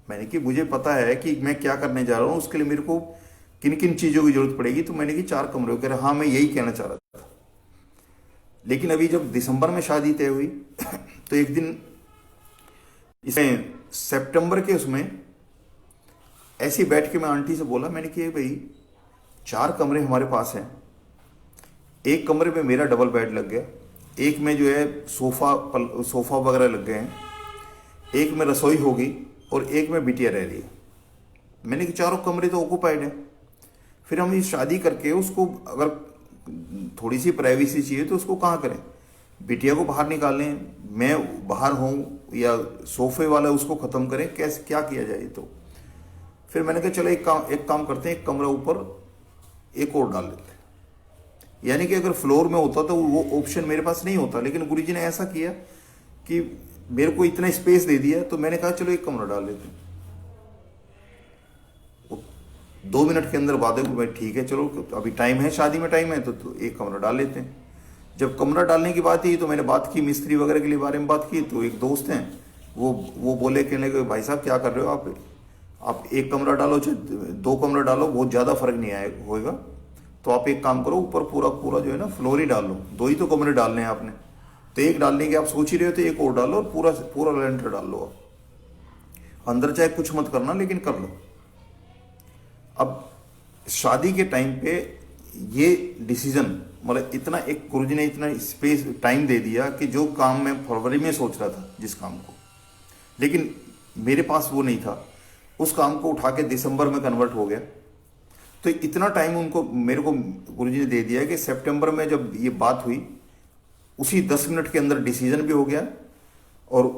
मैंने कि मुझे पता है कि मैं क्या करने जा रहा हूँ, उसके लिए मेरे को किन किन चीज़ों की जरूरत पड़ेगी। तो मैंने कि 4 कमरे, कह रहे हाँ मैं यही कहना चाह रहा था। लेकिन अभी जब दिसंबर में शादी तय हुई तो एक दिन इसमें सितंबर के उसमें ऐसे बैठ के मैं आंटी से बोला, मैंने कि भाई 4 कमरे हमारे पास हैं, एक कमरे में मेरा डबल बेड लग गया, एक में जो है सोफा वगैरह लग गए हैं, एक में रसोई होगी और एक में बिटिया रह रही है। मैंने कि 4 कमरे तो ऑक्यूपाइड हैं। फिर हम ये शादी करके उसको अगर थोड़ी सी प्राइवेसी चाहिए तो उसको कहाँ करें? बिटिया को बाहर निकालें, मैं बाहर हूँ, या सोफे वाला उसको ख़त्म करें, कैसे क्या किया जाए? तो फिर मैंने कहा चलो एक काम करते हैं, एक कमरा ऊपर एक और डाल लेते हैं। यानी कि अगर फ्लोर में होता तो वो ऑप्शन मेरे पास नहीं होता, लेकिन गुरुजी ने ऐसा किया कि मेरे को इतना स्पेस दे दिया तो मैंने कहा चलो एक कमरा डाल लेते हैं। 2 मिनट के अंदर बाद में ठीक है चलो अभी टाइम है, शादी में टाइम है तो एक कमरा डाल लेते हैं। जब कमरा डालने की बात ही तो मैंने बात की मिस्त्री वगैरह के लिए बारे में बात की, तो एक दोस्त हैं वो बोले, कहने लगे भाई साहब क्या कर रहे हो आप एक कमरा डालो चाहे 2 कमरा डालो, बहुत ज़्यादा फर्क नहीं आएगा होएगा, तो आप एक काम करो ऊपर पूरा जो है ना फ्लोर ही डाल लो, 2 ही तो कमरे डालने हैं आपने, तो एक डालने की आप सोच ही रहे हो तो एक और डालो और पूरा लेंटर डाल लो। आप अंदर चाहे कुछ मत करना लेकिन कर लो। अब शादी के टाइम पे ये डिसीजन मतलब इतना एक गुरुजी ने इतना स्पेस टाइम दे दिया कि जो काम मैं फरवरी में सोच रहा था जिस काम को, लेकिन मेरे पास वो नहीं था, उस काम को उठा के दिसंबर में कन्वर्ट हो गया। तो इतना टाइम मेरे को गुरुजी ने दे दिया कि सितंबर में जब ये बात हुई उसी 10 मिनट के अंदर डिसीजन भी हो गया और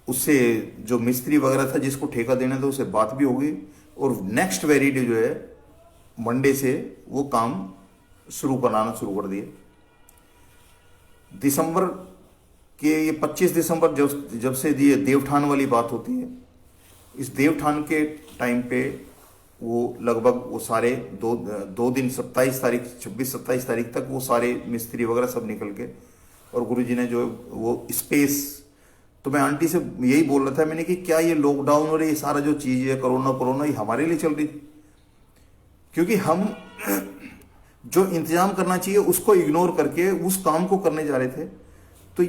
उससे जो मिस्त्री वगैरह था जिसको ठेका देना था उससे बात भी हो गई और नेक्स्ट वेरी डे जो है मंडे से वो काम शुरू कर दिए। दिसंबर के ये 25 दिसंबर जब से ये देवठान वाली बात होती है, इस देवठान के टाइम पे वो लगभग वो सारे दो दिन 26-27 तारीख तक वो सारे मिस्त्री वगैरह सब निकल के, और गुरुजी ने जो वो स्पेस, तो मैं आंटी से यही बोल रहा था, मैंने कि क्या ये लॉकडाउन और ये सारा जो चीज़ है कोरोना ये हमारे लिए चल रही थी? क्योंकि हम जो इंतजाम करना चाहिए उसको इग्नोर करके उस काम को करने जा रहे थे। तो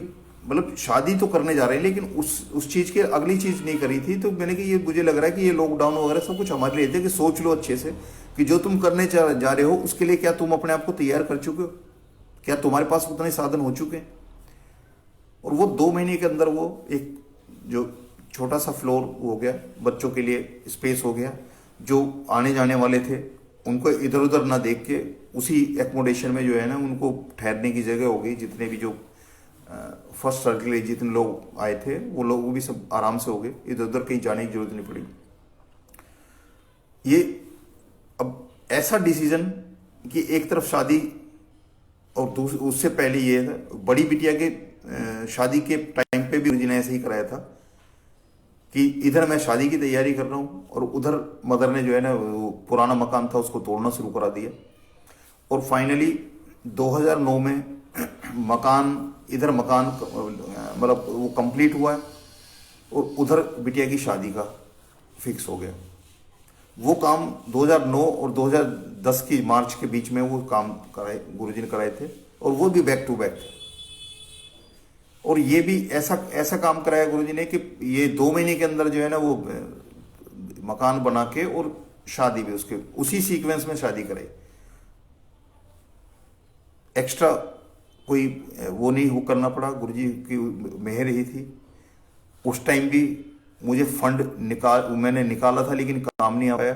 मतलब शादी तो करने जा रहे हैं लेकिन उस चीज के अगली चीज नहीं करी थी। तो मैंने कि ये मुझे लग रहा है कि ये लॉकडाउन वगैरह सब कुछ हमारे लिए थे कि सोच लो अच्छे से कि जो तुम करने जा रहे हो उसके लिए क्या तुम अपने आप को तैयार कर चुके हो, क्या तुम्हारे पास उतने साधन हो चुके हैं। और वो 2 महीने के अंदर वो एक जो छोटा सा फ्लोर हो गया, बच्चों के लिए स्पेस हो गया, जो आने जाने वाले थे उनको इधर उधर ना देख के उसी एकोमोडेशन में जो है ना उनको ठहरने की जगह हो गई। जितने भी जो फर्स्ट सर्कल के जितने लोग आए थे वो लोग वो भी सब आराम से हो गए, इधर उधर कहीं जाने की जरूरत नहीं पड़ी। ये अब ऐसा डिसीजन कि एक तरफ शादी और उससे पहले ये था बड़ी बिटिया के शादी के टाइम पे भी ने ऐसे ही कराया था कि इधर मैं शादी की तैयारी कर रहा हूँ और उधर मदर ने जो है ना वो पुराना मकान था उसको तोड़ना शुरू करा दिया। और फाइनली 2009 में मकान मतलब वो कंप्लीट हुआ है और उधर बिटिया की शादी का फिक्स हो गया। वो काम 2009 और 2010 की मार्च के बीच में वो काम कराए गुरुजी ने कराए थे और वो भी बैक टू बैक थे। और ये भी ऐसा काम कराया गुरुजी ने कि ये 2 महीने के अंदर जो है ना वो मकान बना के और शादी भी उसके उसी सीक्वेंस में शादी कराई। एक्स्ट्रा कोई वो नहीं हो करना पड़ा, गुरुजी की मेहर ही थी। उस टाइम भी मुझे फंड मैंने निकाला था लेकिन काम नहीं आ पाया।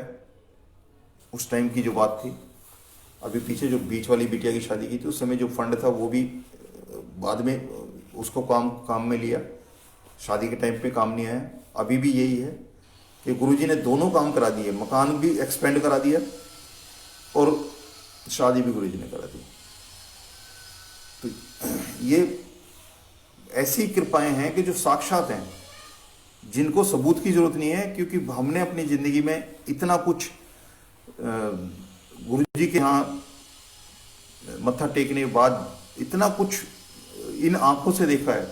उस टाइम की जो बात थी, अभी पीछे जो बीच वाली बिटिया की शादी की थी उस समय जो फंड था वो भी बाद में उसको काम में लिया, शादी के टाइम पे काम नहीं आया। अभी भी यही है कि गुरुजी ने दोनों काम करा दिए, मकान भी एक्सपेंड करा दिया और शादी भी गुरुजी ने करा दी। तो ये ऐसी कृपाएं हैं कि जो साक्षात हैं, जिनको सबूत की जरूरत नहीं है, क्योंकि हमने अपनी जिंदगी में इतना कुछ गुरुजी के यहाँ मत्था टेकने के बाद इतना कुछ इन आंखों से देखा है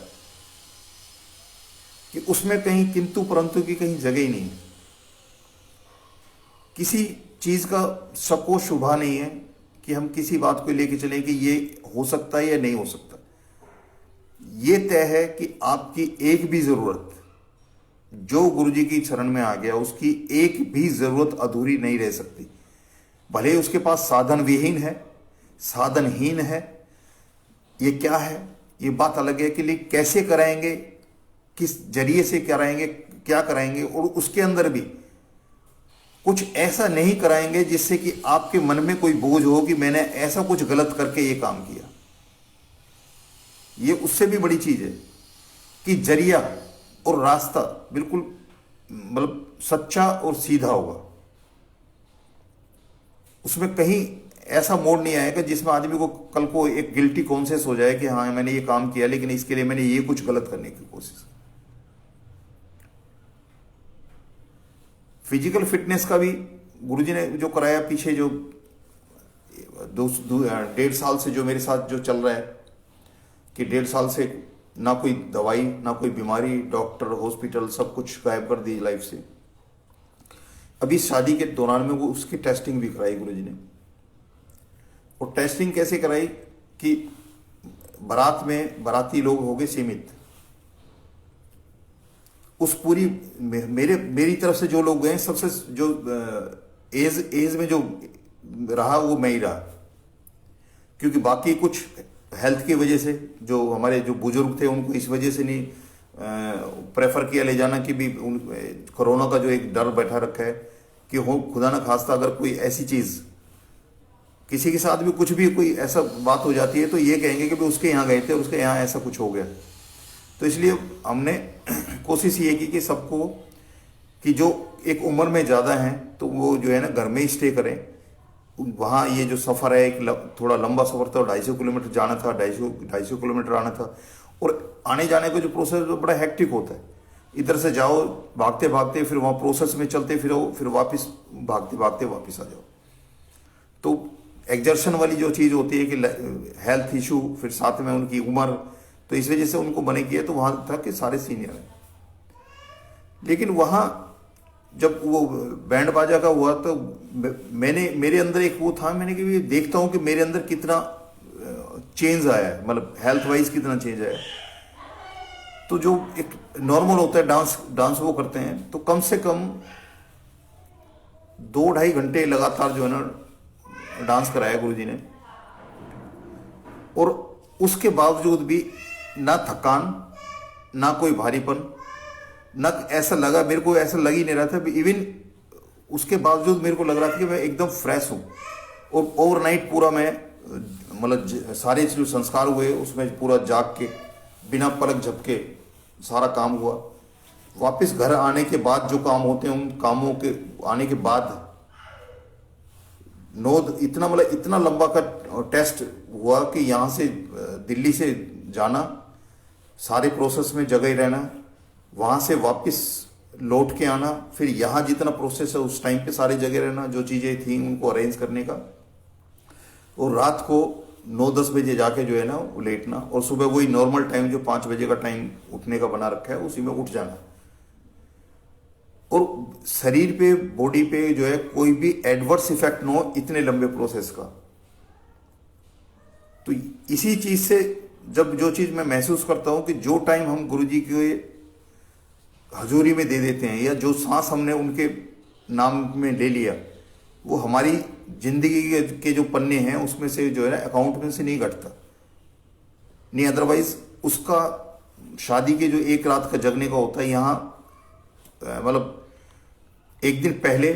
कि उसमें कहीं किंतु परंतु की कहीं जगह ही नहीं है। किसी चीज का शको शुभा नहीं है कि हम किसी बात को लेके चलें कि ये हो सकता है या नहीं हो सकता। ये तय है कि आपकी एक भी जरूरत जो गुरुजी की शरण में आ गया उसकी एक भी जरूरत अधूरी नहीं रह सकती। भले उसके पास साधन विहीन है, साधनहीन है, ये क्या है ये बात अलग है कि लिए कैसे कराएंगे, किस जरिए से कराएंगे, क्या कराएंगे। और उसके अंदर भी कुछ ऐसा नहीं कराएंगे जिससे कि आपके मन में कोई बोझ हो कि मैंने ऐसा कुछ गलत करके ये काम किया। ये उससे भी बड़ी चीज है कि जरिया और रास्ता बिल्कुल मतलब सच्चा और सीधा होगा। उसमें कहीं ऐसा मोड़ नहीं आएगा जिसमें आदमी को कल को एक गिल्टी कॉन्शियस हो जाए कि हाँ मैंने ये काम किया लेकिन इसके लिए मैंने ये कुछ गलत करने की कोशिश की। फिजिकल फिटनेस का भी गुरुजी ने जो कराया पीछे जो 1.5 साल से जो मेरे साथ जो चल रहा है कि 1.5 साल से ना कोई दवाई ना कोई बीमारी, डॉक्टर हॉस्पिटल सब कुछ गायब कर दी लाइफ से। अभी शादी के दौरान में वो उसकी टेस्टिंग भी कराई गुरुजी ने। और टेस्टिंग कैसे कराई कि बारात में बाराती लोग हो गए सीमित, उस पूरी मेरी तरफ से जो लोग गए सबसे जो एज में जो रहा वो मैं ही रहा, क्योंकि बाकी कुछ हेल्थ की वजह से जो हमारे जो बुजुर्ग थे उनको इस वजह से नहीं प्रेफर किया ले जाना कि भी कोरोना का जो एक डर बैठा रखा है कि हो खुदा ना खास्ता अगर कोई ऐसी चीज किसी के साथ भी कुछ भी कोई ऐसा बात हो जाती है तो ये कहेंगे कि भी उसके यहाँ गए थे उसके यहाँ ऐसा कुछ हो गया। तो इसलिए हमने कोशिश ये की कि सबको कि जो एक उम्र में ज़्यादा हैं तो वो जो है ना घर में ही स्टे करें। वहाँ ये जो सफ़र है एक थोड़ा लंबा सफ़र था, 250 किलोमीटर जाना था, 250 किलोमीटर आना था। और आने जाने का जो प्रोसेस तो बड़ा हेक्टिक होता है। इधर से जाओ भागते भागते, फिर वहाँ प्रोसेस में चलते फिरो, फिर वापस भागते भागते वापस आ जाओ। तो एग्जर्शन वाली जो चीज़ होती है कि हेल्थ इशू, फिर साथ में उनकी उम्र, तो इस वजह से उनको बने किया। तो वहाँ था कि सारे सीनियर हैं। लेकिन वहाँ जब वो बैंड बाजा का हुआ तो मेरे अंदर एक वो था, मैंने कि देखता हूँ कि मेरे अंदर कितना चेंज आया है, मतलब हेल्थ वाइज कितना चेंज आया है। तो जो एक नॉर्मल होता है डांस डांस वो करते हैं, तो कम से कम 2-2.5 घंटे लगातार जो है ना डांस कराया गुरुजी ने। और उसके बावजूद भी ना थकान, ना कोई भारीपन, ना ऐसा लगा, मेरे को ऐसा लग ही नहीं रहा था। इवन उसके बावजूद मेरे को लग रहा था कि मैं एकदम फ्रेश हूँ। और ओवरनाइट पूरा मैं मतलब सारे जो संस्कार हुए उसमें पूरा जाग के बिना पलक झपके सारा काम हुआ। वापस घर आने के बाद जो काम होते हैं, उन कामों के आने के बाद इतना मतलब इतना लंबा का टेस्ट हुआ कि यहाँ से दिल्ली से जाना, सारे प्रोसेस में जगह ही रहना, वहाँ से वापस लौट के आना, फिर यहाँ जितना प्रोसेस है उस टाइम पे सारी जगह रहना, जो चीज़ें थी उनको अरेंज करने का, और रात को 9-10 बजे जाके जो है ना वो लेटना, और सुबह वही नॉर्मल टाइम जो 5 बजे का टाइम उठने का बना रखा है उसी में उठ जाना। और शरीर पे, बॉडी पे जो है कोई भी एडवर्स इफेक्ट ना हो इतने लंबे प्रोसेस का। तो इसी चीज से जब जो चीज मैं महसूस करता हूं कि जो टाइम हम गुरुजी के हजूरी में दे देते हैं, या जो सांस हमने उनके नाम में ले लिया, वो हमारी जिंदगी के जो पन्ने हैं उसमें से जो है ना अकाउंट में से नहीं घटता। नहीं अदरवाइज उसका शादी के जो एक रात का जगने का होता है, यहाँ मतलब एक दिन पहले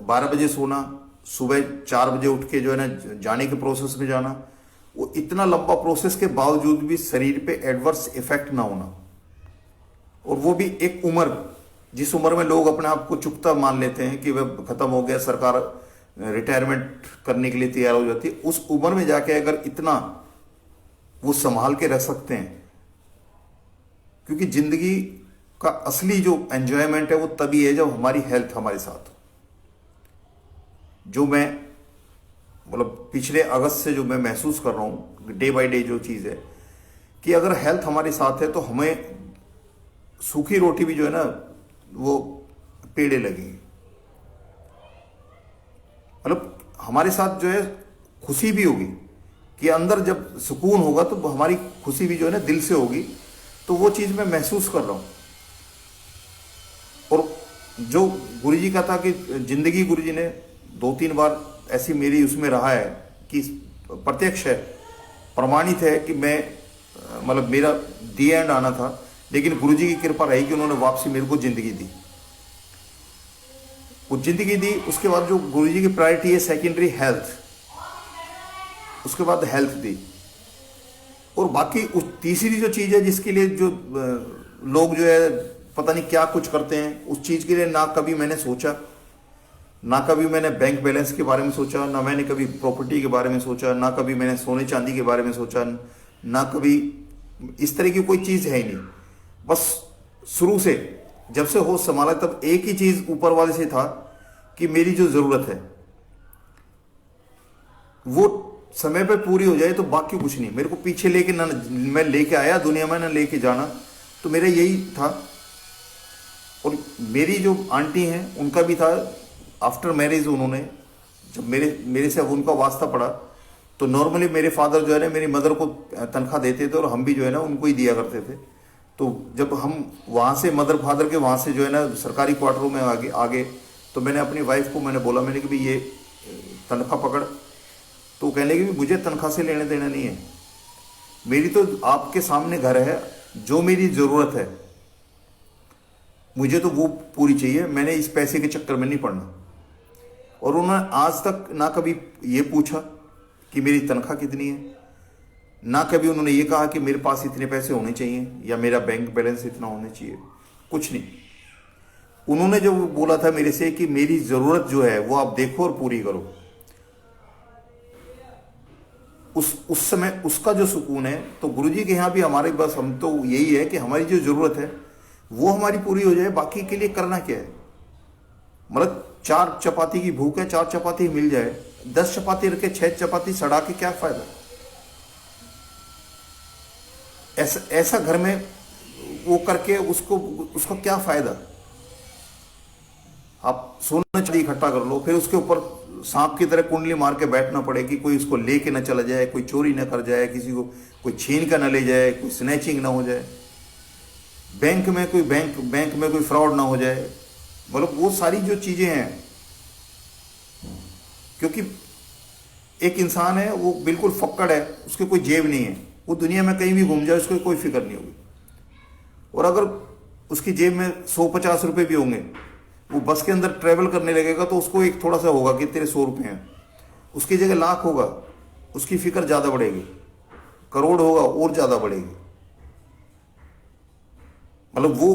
12 बजे सोना, सुबह 4 बजे उठ के जो है ना जाने के प्रोसेस में जाना, वो इतना लंबा प्रोसेस के बावजूद भी शरीर पे एडवर्स इफेक्ट ना होना। और वो भी एक उम्र, जिस उम्र में लोग अपने आप को चुकता मान लेते हैं कि वह खत्म हो गया, सरकार रिटायरमेंट करने के लिए तैयार हो जाती है, उस उम्र में जाके अगर इतना वो संभाल के रख सकते हैं, क्योंकि जिंदगी का असली जो एंजॉयमेंट है वो तभी है जब हमारी हेल्थ हमारे साथ हो। जो मैं मतलब पिछले अगस्त से जो मैं महसूस कर रहा हूं डे बाय डे जो चीज है, कि अगर हेल्थ हमारे साथ है तो हमें सूखी रोटी भी जो है ना वो पेड़े लगेंगे। मतलब हमारे साथ जो है खुशी भी होगी, कि अंदर जब सुकून होगा तो हमारी खुशी भी जो है ना दिल से होगी। तो वो चीज मैं महसूस कर रहा हूं। और जो गुरुजी का था कि जिंदगी गुरुजी ने 2-3 बार ऐसी मेरी उसमें रहा है कि प्रत्यक्ष है, प्रमाणित है कि मैं मतलब मेरा दी एंड आना था, लेकिन गुरुजी की कृपा रही कि उन्होंने वापसी मेरे को जिंदगी दी। वो जिंदगी दी, उसके बाद जो गुरुजी की प्रायोरिटी है सेकेंडरी हेल्थ, उसके बाद हेल्थ दी। और बाकी उस तीसरी जो चीज है जिसके लिए जो लोग जो है पता नहीं क्या कुछ करते हैं, उस चीज के लिए ना कभी मैंने सोचा, ना कभी मैंने बैंक बैलेंस के बारे में सोचा, ना मैंने कभी प्रॉपर्टी के बारे में सोचा, ना कभी मैंने सोने चांदी के बारे में सोचा, ना कभी इस तरह की कोई चीज है ही नहीं। बस शुरू से जब से होश संभाला तब एक ही चीज ऊपर वाले से था कि मेरी जो जरूरत है वो समय पे पूरी हो जाए, तो बाकी कुछ नहीं। मेरे को पीछे लेके ना मैं लेके आया दुनिया में, ना लेके जाना, तो मेरा यही था। और मेरी जो आंटी हैं उनका भी था, आफ्टर मैरिज उन्होंने जब मेरे से अब उनका वास्ता पड़ा, तो नॉर्मली मेरे फादर जो है ना मेरी मदर को तनख्वाह देते थे और हम भी जो है ना उनको ही दिया करते थे। तो जब हम वहाँ से मदर फादर के वहाँ से जो है ना सरकारी क्वार्टरों में आगे तो मैंने अपनी वाइफ को मैंने बोला, मैंने कि भाई ये तनख्वाह पकड़। तो कहने लगी मुझे तनख्वाह से लेने देना नहीं है, मेरी तो आपके सामने घर है, जो मेरी ज़रूरत है मुझे तो वो पूरी चाहिए, मैंने इस पैसे के चक्कर में नहीं पड़ना। और उन्होंने आज तक ना कभी ये पूछा कि मेरी तनख्वाह कितनी है, ना कभी उन्होंने ये कहा कि मेरे पास इतने पैसे होने चाहिए या मेरा बैंक बैलेंस इतना होना चाहिए, कुछ नहीं। उन्होंने जो बोला था मेरे से कि मेरी ज़रूरत जो है वो आप देखो और पूरी करो। उस समय उसका जो सुकून है, तो गुरुजी के यहाँ भी हमारे बस हम तो यही है कि हमारी जो ज़रूरत है वो हमारी पूरी हो जाए, बाकी के लिए करना क्या है। मतलब 4 चपाती की भूख है, 4 चपाती मिल जाए, 10 चपाती रखे 6 चपाती सड़ा के क्या फायदा। ऐसा घर में वो करके उसका क्या फायदा। आप सोना चांदी इकट्ठा कर लो, फिर उसके ऊपर सांप की तरह कुंडली मार के बैठना पड़े कि कोई उसको लेके ना चला जाए, कोई चोरी ना कर जाए, किसी को कोई छीन का ना ले जाए, कोई स्नैचिंग ना हो जाए, बैंक में कोई फ्रॉड ना हो जाए। मतलब वो सारी जो चीजें हैं, क्योंकि एक इंसान है वो बिल्कुल फक्कड़ है, उसके कोई जेब नहीं है, वो दुनिया में कहीं भी घूम जाए उसको कोई फिक्र नहीं होगी। और अगर उसकी जेब में 150 रुपये भी होंगे, वो बस के अंदर ट्रेवल करने लगेगा तो उसको एक थोड़ा सा होगा कि तेरे 100 रुपये हैं, उसकी जगह लाख होगा, उसकी फिक्र ज़्यादा बढ़ेगी, करोड़ होगा और ज़्यादा बढ़ेगी। मतलब वो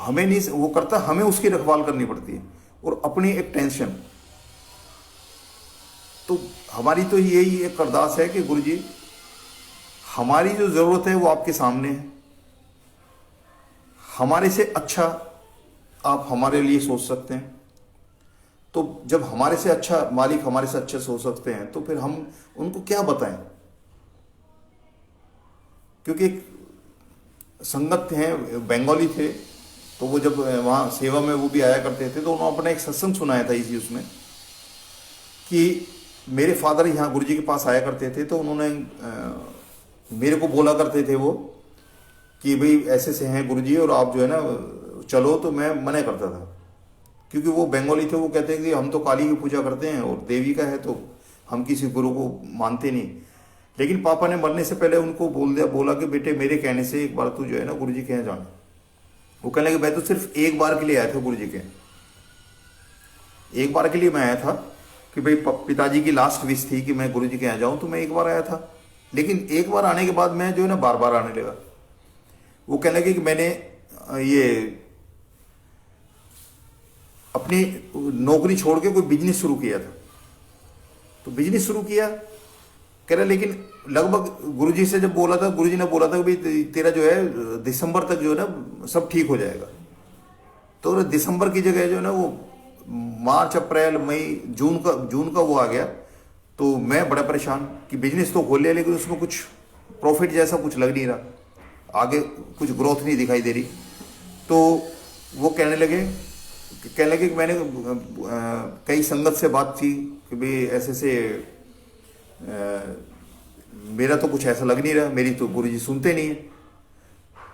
हमें नहीं वो करता, हमें उसकी रखवाल करनी पड़ती है और अपनी एक टेंशन। तो हमारी तो यही एक अरदास है कि गुरु जी हमारी जो ज़रूरत है वो आपके सामने है, हमारे से अच्छा आप हमारे लिए सोच सकते हैं। तो जब हमारे से अच्छा मालिक हमारे से अच्छे सोच सकते हैं तो फिर हम उनको क्या बताएं। क्योंकि एक संगत हैं, बंगाली थे, तो वो जब वहाँ सेवा में वो भी आया करते थे तो उन्होंने अपना एक सत्संग सुनाया था इसी उसमें कि मेरे फादर यहाँ गुरु जी के पास आया करते थे, तो उन्होंने मेरे को बोला करते थे वो कि भाई ऐसे से हैं गुरु जी और आप जो है ना चलो, तो मैं मना करता था क्योंकि वो बंगाली थे। वो कहते हैं कि हम तो काली की पूजा करते हैं और देवी का है तो हम किसी गुरु को मानते नहीं। लेकिन पापा ने मरने से पहले उनको बोला कि बेटे मेरे कहने से एक बार तू जो है ना गुरु जी के यहाँ जाना। वो कहने लगे मैं तो सिर्फ एक बार के लिए आया था गुरु जी के, एक बार के लिए मैं आया था कि भाई पिताजी की लास्ट विश थी कि मैं गुरु जी के यहाँ जाऊँ, तो मैं एक बार आया था। लेकिन एक बार आने के बाद मैं जो है ना बार बार आने लगा। वो कहने लगे कि मैंने ये अपनी नौकरी छोड़ के कोई बिजनेस शुरू किया था, तो बिजनेस शुरू किया कह रहे, लेकिन लगभग गुरुजी से जब बोला था, गुरुजी ने बोला था कि भाई तेरा जो है दिसंबर तक जो है ना सब ठीक हो जाएगा। तो दिसंबर की जगह जो है ना वो मार्च अप्रैल मई जून का वो आ गया। तो मैं बड़ा परेशान कि बिजनेस तो खोल लिया लेकिन उसमें कुछ प्रॉफिट जैसा कुछ लग नहीं रहा, आगे कुछ ग्रोथ नहीं दिखाई दे रही। तो वो कहने लगे कि मैंने कई संगत से बात की कि भाई ऐसे से मेरा तो कुछ ऐसा लग नहीं रहा, मेरी तो गुरुजी सुनते नहीं है।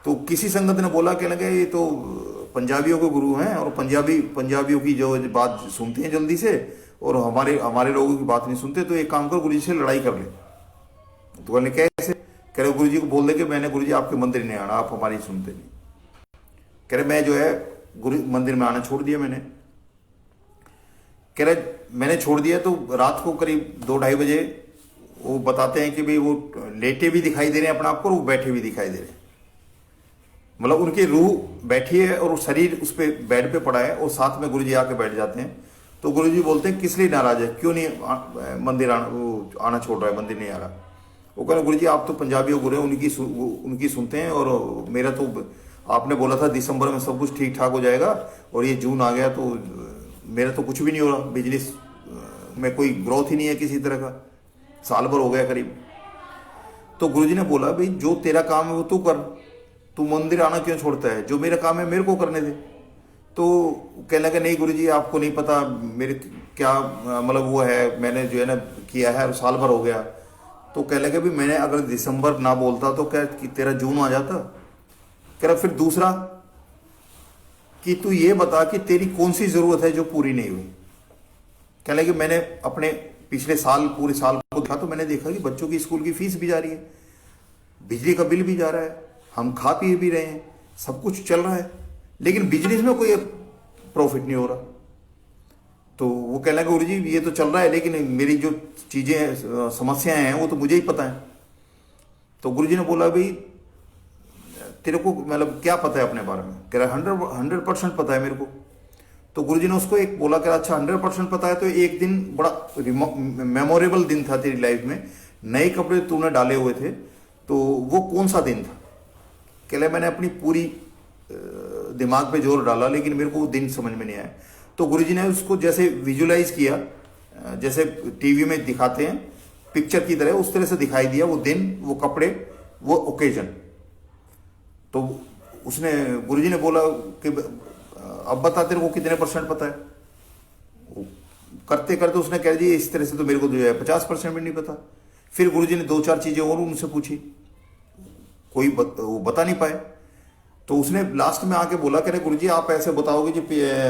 तो किसी संगत ने बोला, कहने लगे ये तो पंजाबियों के गुरु हैं और पंजाबियों की जो बात सुनते हैं जल्दी से और हमारे लोगों की बात नहीं सुनते, तो एक काम कर गुरुजी से लड़ाई कर ले। तो कहने कैसे? कह रहे गुरुजी को बोल दे कि मैंने गुरुजी आपके मंदिर नहीं आना, आप हमारी सुनते नहीं। कह रहे मैं जो है गुरु मंदिर में आना छोड़ दिया मैंने। कह रहे मैंने छोड़ दिया तो रात को करीब 2-2:30 बजे वो बताते हैं कि भाई वो लेटे भी दिखाई दे रहे हैं अपने आप को और वो बैठे भी दिखाई दे रहे हैं। मतलब उनकी रूह बैठी है और शरीर उस पर बेड पे पड़ा है और साथ में गुरुजी आके बैठ जाते हैं। तो गुरुजी बोलते हैं किस लिए नाराज है, क्यों नहीं मंदिर आना छोड़ रहा है, मंदिर नहीं आ रहा। वो कह रहे गुरुजी आप तो पंजाबी गुरु हैं, उनकी सुनते हैं और मेरा तो आपने बोला था दिसंबर में सब कुछ ठीक ठाक हो जाएगा और ये जून आ गया तो मेरा तो कुछ भी नहीं हो रहा, बिजनेस में कोई ग्रोथ ही नहीं है किसी तरह का, साल भर हो गया करीब। तो गुरुजी ने बोला भाई जो तेरा काम है वो तू कर, तू मंदिर आना क्यों छोड़ता है, जो मेरा काम है मेरे को करने दे। तो कहने लगा नहीं गुरुजी आपको नहीं पता मेरे क्या मतलब वो है, मैंने जो है ना किया है और साल भर हो गया। तो कहने लगे भी मैंने अगर दिसंबर ना बोलता तो क्या कि तेरा जून आ जाता। कह रहा फिर दूसरा कि तू ये बता कि तेरी कौन सी जरूरत है जो पूरी नहीं हुई। कहने लगे मैंने अपने पिछले साल पूरे साल को देखा तो मैंने देखा कि बच्चों की स्कूल की फीस भी जा रही है, बिजली का बिल भी जा रहा है, हम खा पी भी रहे हैं, सब कुछ चल रहा है, लेकिन बिजनेस में कोई प्रॉफिट नहीं हो रहा। तो वो कहने लगा गुरुजी ये तो चल रहा है लेकिन मेरी जो चीजें समस्याएं हैं वो तो मुझे ही पता है। तो गुरुजी ने बोला भाई तेरे को मतलब क्या पता है अपने बारे में? कह रहा 100% पता है मेरे को। तो गुरुजी ने उसको एक बोला, कह रहा अच्छा 100% पता है तो एक दिन बड़ा मेमोरेबल दिन था तेरी लाइफ में, नए कपड़े तूने डाले हुए थे, तो वो कौन सा दिन था? कह रहा मैंने अपनी पूरी दिमाग पे जोर डाला लेकिन मेरे को वो दिन समझ में नहीं आया। तो गुरुजी ने उसको जैसे विजुलाइज किया, जैसे टीवी में दिखाते हैं पिक्चर की तरह, उस तरह से दिखाई दिया वो दिन, वो कपड़े, वो ओकेजन। तो उसने गुरुजी ने बोला कि अब बता तेरे को कितने % पता है? करते करते उसने कह दिया इस तरह से तो मेरे को जो है 50% भी नहीं पता। फिर गुरुजी ने दो चार चीजें और उनसे पूछी, वो बता नहीं पाए। तो उसने लास्ट में आके बोला, कह रहे गुरुजी आप ऐसे बताओगे कि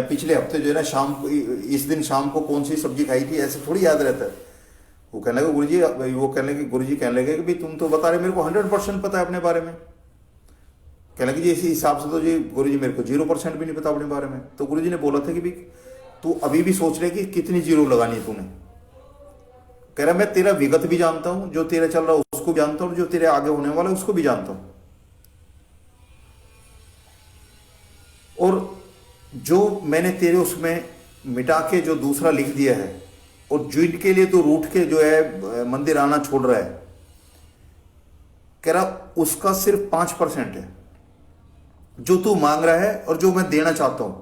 पिछले हफ्ते जो है ना शाम को, इस दिन शाम को कौन सी सब्जी खाई थी, ऐसे थोड़ी याद रहता है। वो कहने लगे गुरुजी, वो कहने लगे गुरुजी कहने लगे कि भाई तुम तो बता रहे मेरे को 100% पता है अपने बारे में। कहने लगे जी इसी हिसाब से तो जी गुरुजी मेरे को 0% भी नहीं पता अपने बारे में। तो गुरुजी ने बोला था कि भाई तू अभी भी सोच रहे कि कितनी जीरो लगानी है तूने। कह रहा मैं तेरा विगत भी जानता हूं, जो तेरा चल रहा है उसको भी जानता हूं, जो तेरे आगे होने वाला है उसको भी जानता हूं, और जो मैंने तेरे उसमें मिटा के जो दूसरा लिख दिया है, और जिनके लिए तो रूठ के जो है मंदिर आना छोड़ रहा है, कह रहा उसका सिर्फ 5% है जो तू मांग रहा है, और जो मैं देना चाहता हूं,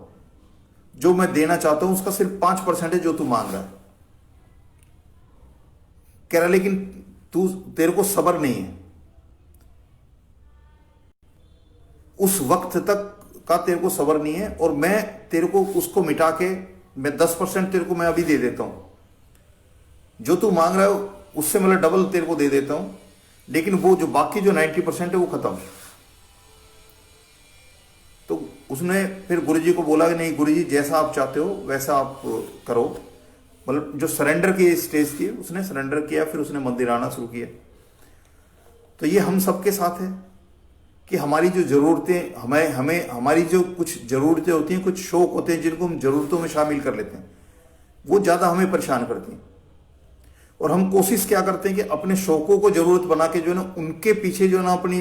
जो मैं देना चाहता हूं उसका सिर्फ 5% है जो तू मांग रहा है। कह रहा लेकिन तू, तेरे को सब्र नहीं है, उस वक्त तक का तेरे को सब्र नहीं है, और मैं तेरे को उसको मिटा के मैं 10% तेरे को मैं अभी दे देता हूं, जो तू मांग रहा है उससे मतलब डबल तेरे को दे देता हूं, लेकिन वो जो बाकी जो 90% है वो खत्म। तो उसने फिर गुरुजी को बोला कि नहीं गुरुजी जैसा आप चाहते हो वैसा आप करो, मतलब जो सरेंडर की स्टेज थी उसने सरेंडर किया, फिर उसने मंदिर आना शुरू किया। तो ये हम सबके साथ है कि हमारी जो ज़रूरतें, हमें हमारी जो कुछ ज़रूरतें होती हैं, कुछ शौक होते हैं जिनको हम ज़रूरतों में शामिल कर लेते हैं, वो ज़्यादा हमें परेशान करती हैं। और हम कोशिश क्या करते हैं कि अपने शौकों को ज़रूरत बना के जो है ना उनके पीछे जो है ना अपनी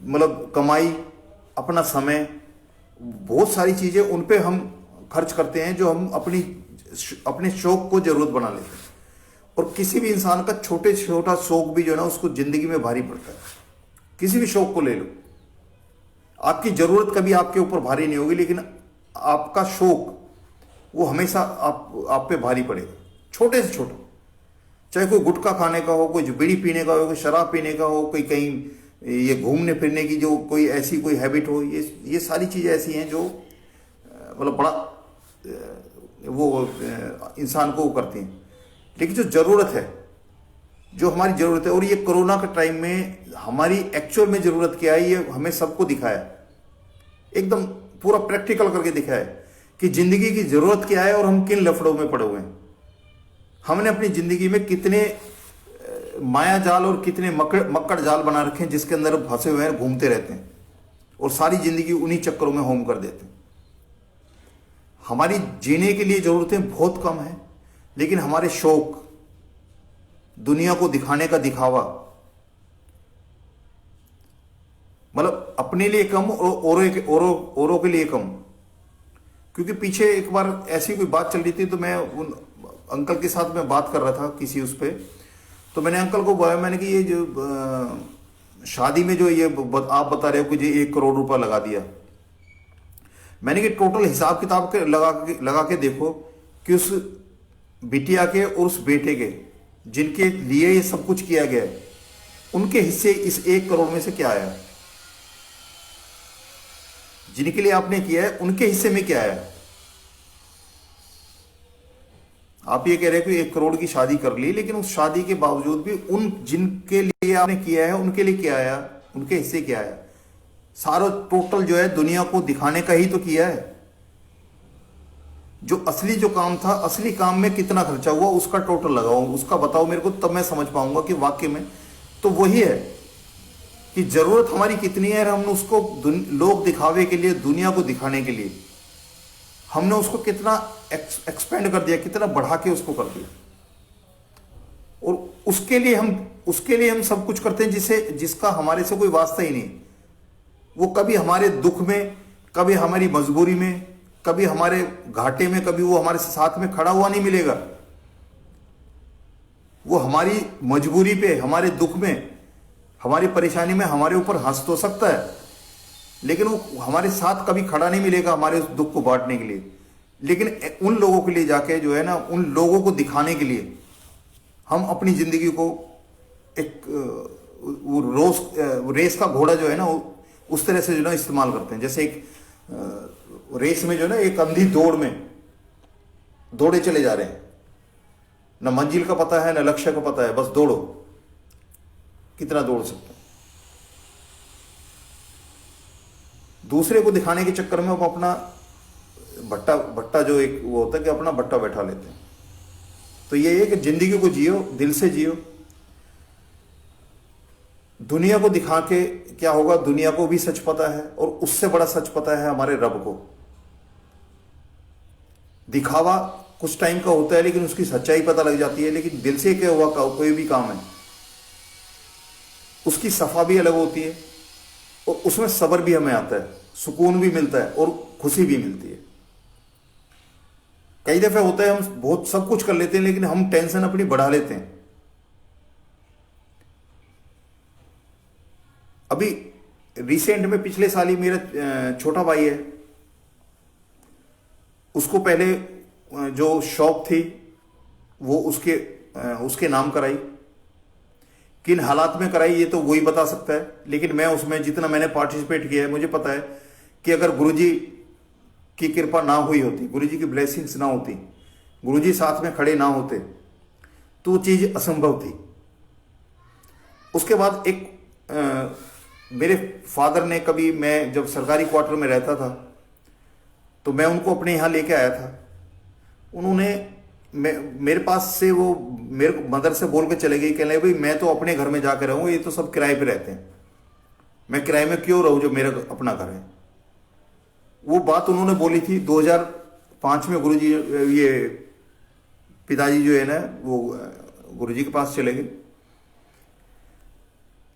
मतलब कमाई, अपना समय, बहुत सारी चीज़ें उन पे हम खर्च करते हैं जो हम अपने शौक को ज़रूरत बना लेते हैं। और किसी भी इंसान का छोटे छोटा शौक भी जो है ना उसको ज़िंदगी में भारी पड़ता है। किसी भी शौक को ले लो, आपकी ज़रूरत कभी आपके ऊपर भारी नहीं होगी, लेकिन आपका शौक वो हमेशा आप पे भारी पड़ेगा, छोटे से छोटा, चाहे कोई गुटखा खाने का हो, कोई बीड़ी पीने का हो, कोई शराब पीने का हो, कोई कहीं ये घूमने फिरने की जो कोई ऐसी कोई हैबिट हो, ये सारी चीज़ें ऐसी हैं जो मतलब बड़ा वो इंसान को वो करती हैं। लेकिन जो ज़रूरत है, जो हमारी ज़रूरत है, और ये कोरोना के टाइम में हमारी एक्चुअल में ज़रूरत क्या है, ये हमें सबको दिखाया, एकदम पूरा प्रैक्टिकल करके दिखाया कि ज़िंदगी की ज़रूरत क्या है और हम किन लफड़ों में पड़े हुए हैं। हमने अपनी ज़िंदगी में कितने माया जाल और कितने मक्कड़ जाल बना रखे हैं जिसके अंदर फंसे हुए हैं, घूमते रहते हैं और सारी ज़िंदगी उन्हीं चक्करों में होम कर देते हैं। हमारी जीने के लिए ज़रूरतें बहुत कम हैं, लेकिन हमारे शौक, दुनिया को दिखाने का दिखावा, मतलब अपने लिए कम और औरों के लिए कम। क्योंकि पीछे एक बार ऐसी कोई बात चल रही थी, तो मैं उन अंकल के साथ में बात कर रहा था किसी उस पर, तो मैंने अंकल को बोला, मैंने कि ये जो शादी में जो ये आप बता रहे हो कि ये 1 करोड़ रुपया लगा दिया, मैंने कि टोटल हिसाब किताब के लगा के देखो कि उस बिटिया के और उस बेटे के जिनके लिए ये सब कुछ किया गया है, उनके हिस्से इस 1 करोड़ में से क्या आया, जिनके लिए आपने किया है उनके हिस्से में क्या आया। आप ये कह रहे हैं कि 1 करोड़ की शादी कर ली, लेकिन उस शादी के बावजूद भी उन जिनके लिए आपने किया है उनके लिए क्या आया, उनके हिस्से क्या आया। सारा टोटल जो है दुनिया को दिखाने का ही तो किया है। जो असली जो काम था, असली काम में कितना खर्चा हुआ उसका टोटल लगाओ, उसका बताओ मेरे को, तब मैं समझ पाऊंगा कि वाकई में तो वही है कि जरूरत हमारी कितनी है। हमने उसको लोग दिखावे के लिए, दुनिया को दिखाने के लिए हमने उसको कितना एक्सपेंड कर दिया, कितना बढ़ा के उसको कर दिया, और उसके लिए हम सब कुछ करते हैं जिसका हमारे से कोई वास्ता ही नहीं। वो कभी हमारे दुख में, कभी हमारी मजबूरी में, कभी हमारे घाटे में, कभी वो हमारे साथ में खड़ा हुआ नहीं मिलेगा। वो हमारी मजबूरी पे, हमारे दुख में, हमारी परेशानी में हमारे ऊपर हंस तो सकता है, लेकिन वो हमारे साथ कभी खड़ा नहीं मिलेगा हमारे उस दुख को बांटने के लिए। लेकिन उन लोगों के लिए जाके जो है ना, उन लोगों को दिखाने के लिए हम अपनी जिंदगी को एक वो रेस का घोड़ा जो है ना, उस तरह से जो ना इस्तेमाल करते हैं। जैसे एक रेस में जो है ना, एक अंधी दौड़ में दौड़े चले जा रहे हैं, न मंजिल का पता है न लक्ष्य का पता है, बस दौड़ो। कितना दौड़ सकते हैं? दूसरे को दिखाने के चक्कर में हम अपना भट्टा भट्टा जो एक वो होता है कि अपना भट्टा बैठा लेते हैं। तो ये है कि जिंदगी को जियो, दिल से जियो। दुनिया को दिखा के क्या होगा? दुनिया को भी सच पता है और उससे बड़ा सच पता है हमारे रब को। दिखावा कुछ टाइम का होता है लेकिन उसकी सच्चाई पता लग जाती है। लेकिन दिल से क्या हुआ कोई भी काम है उसकी सफा भी अलग होती है और उसमें सब्र भी हमें आता है, सुकून भी मिलता है और खुशी भी मिलती है। कई दफे होता है हम बहुत सब कुछ कर लेते हैं लेकिन हम टेंशन अपनी बढ़ा लेते हैं। अभी रिसेंट में पिछले साल ही मेरा छोटा भाई है, उसको पहले जो शॉप थी वो उसके नाम कराई। किन हालात में कराई ये तो वही बता सकता है, लेकिन मैं उसमें जितना मैंने पार्टिसिपेट किया है मुझे पता है कि अगर गुरुजी की कृपा ना हुई होती, गुरुजी की ब्लेसिंग्स ना होती, गुरुजी साथ में खड़े ना होते तो वो चीज असंभव थी। उसके बाद एक मेरे फादर ने कभी, मैं जब सरकारी क्वार्टर में रहता था तो मैं उनको अपने यहाँ लेके आया था। उन्होंने मेरे पास से वो मेरे मदर से बोल के चले गई, कहने भाई मैं तो अपने घर में जाकर रहूँगा, ये तो सब किराए पे रहते हैं, मैं किराए में क्यों रहूँ जो मेरा अपना घर है। वो बात उन्होंने बोली थी 2005 में। गुरुजी ये पिताजी जो है ना वो गुरुजी के पास चले गए,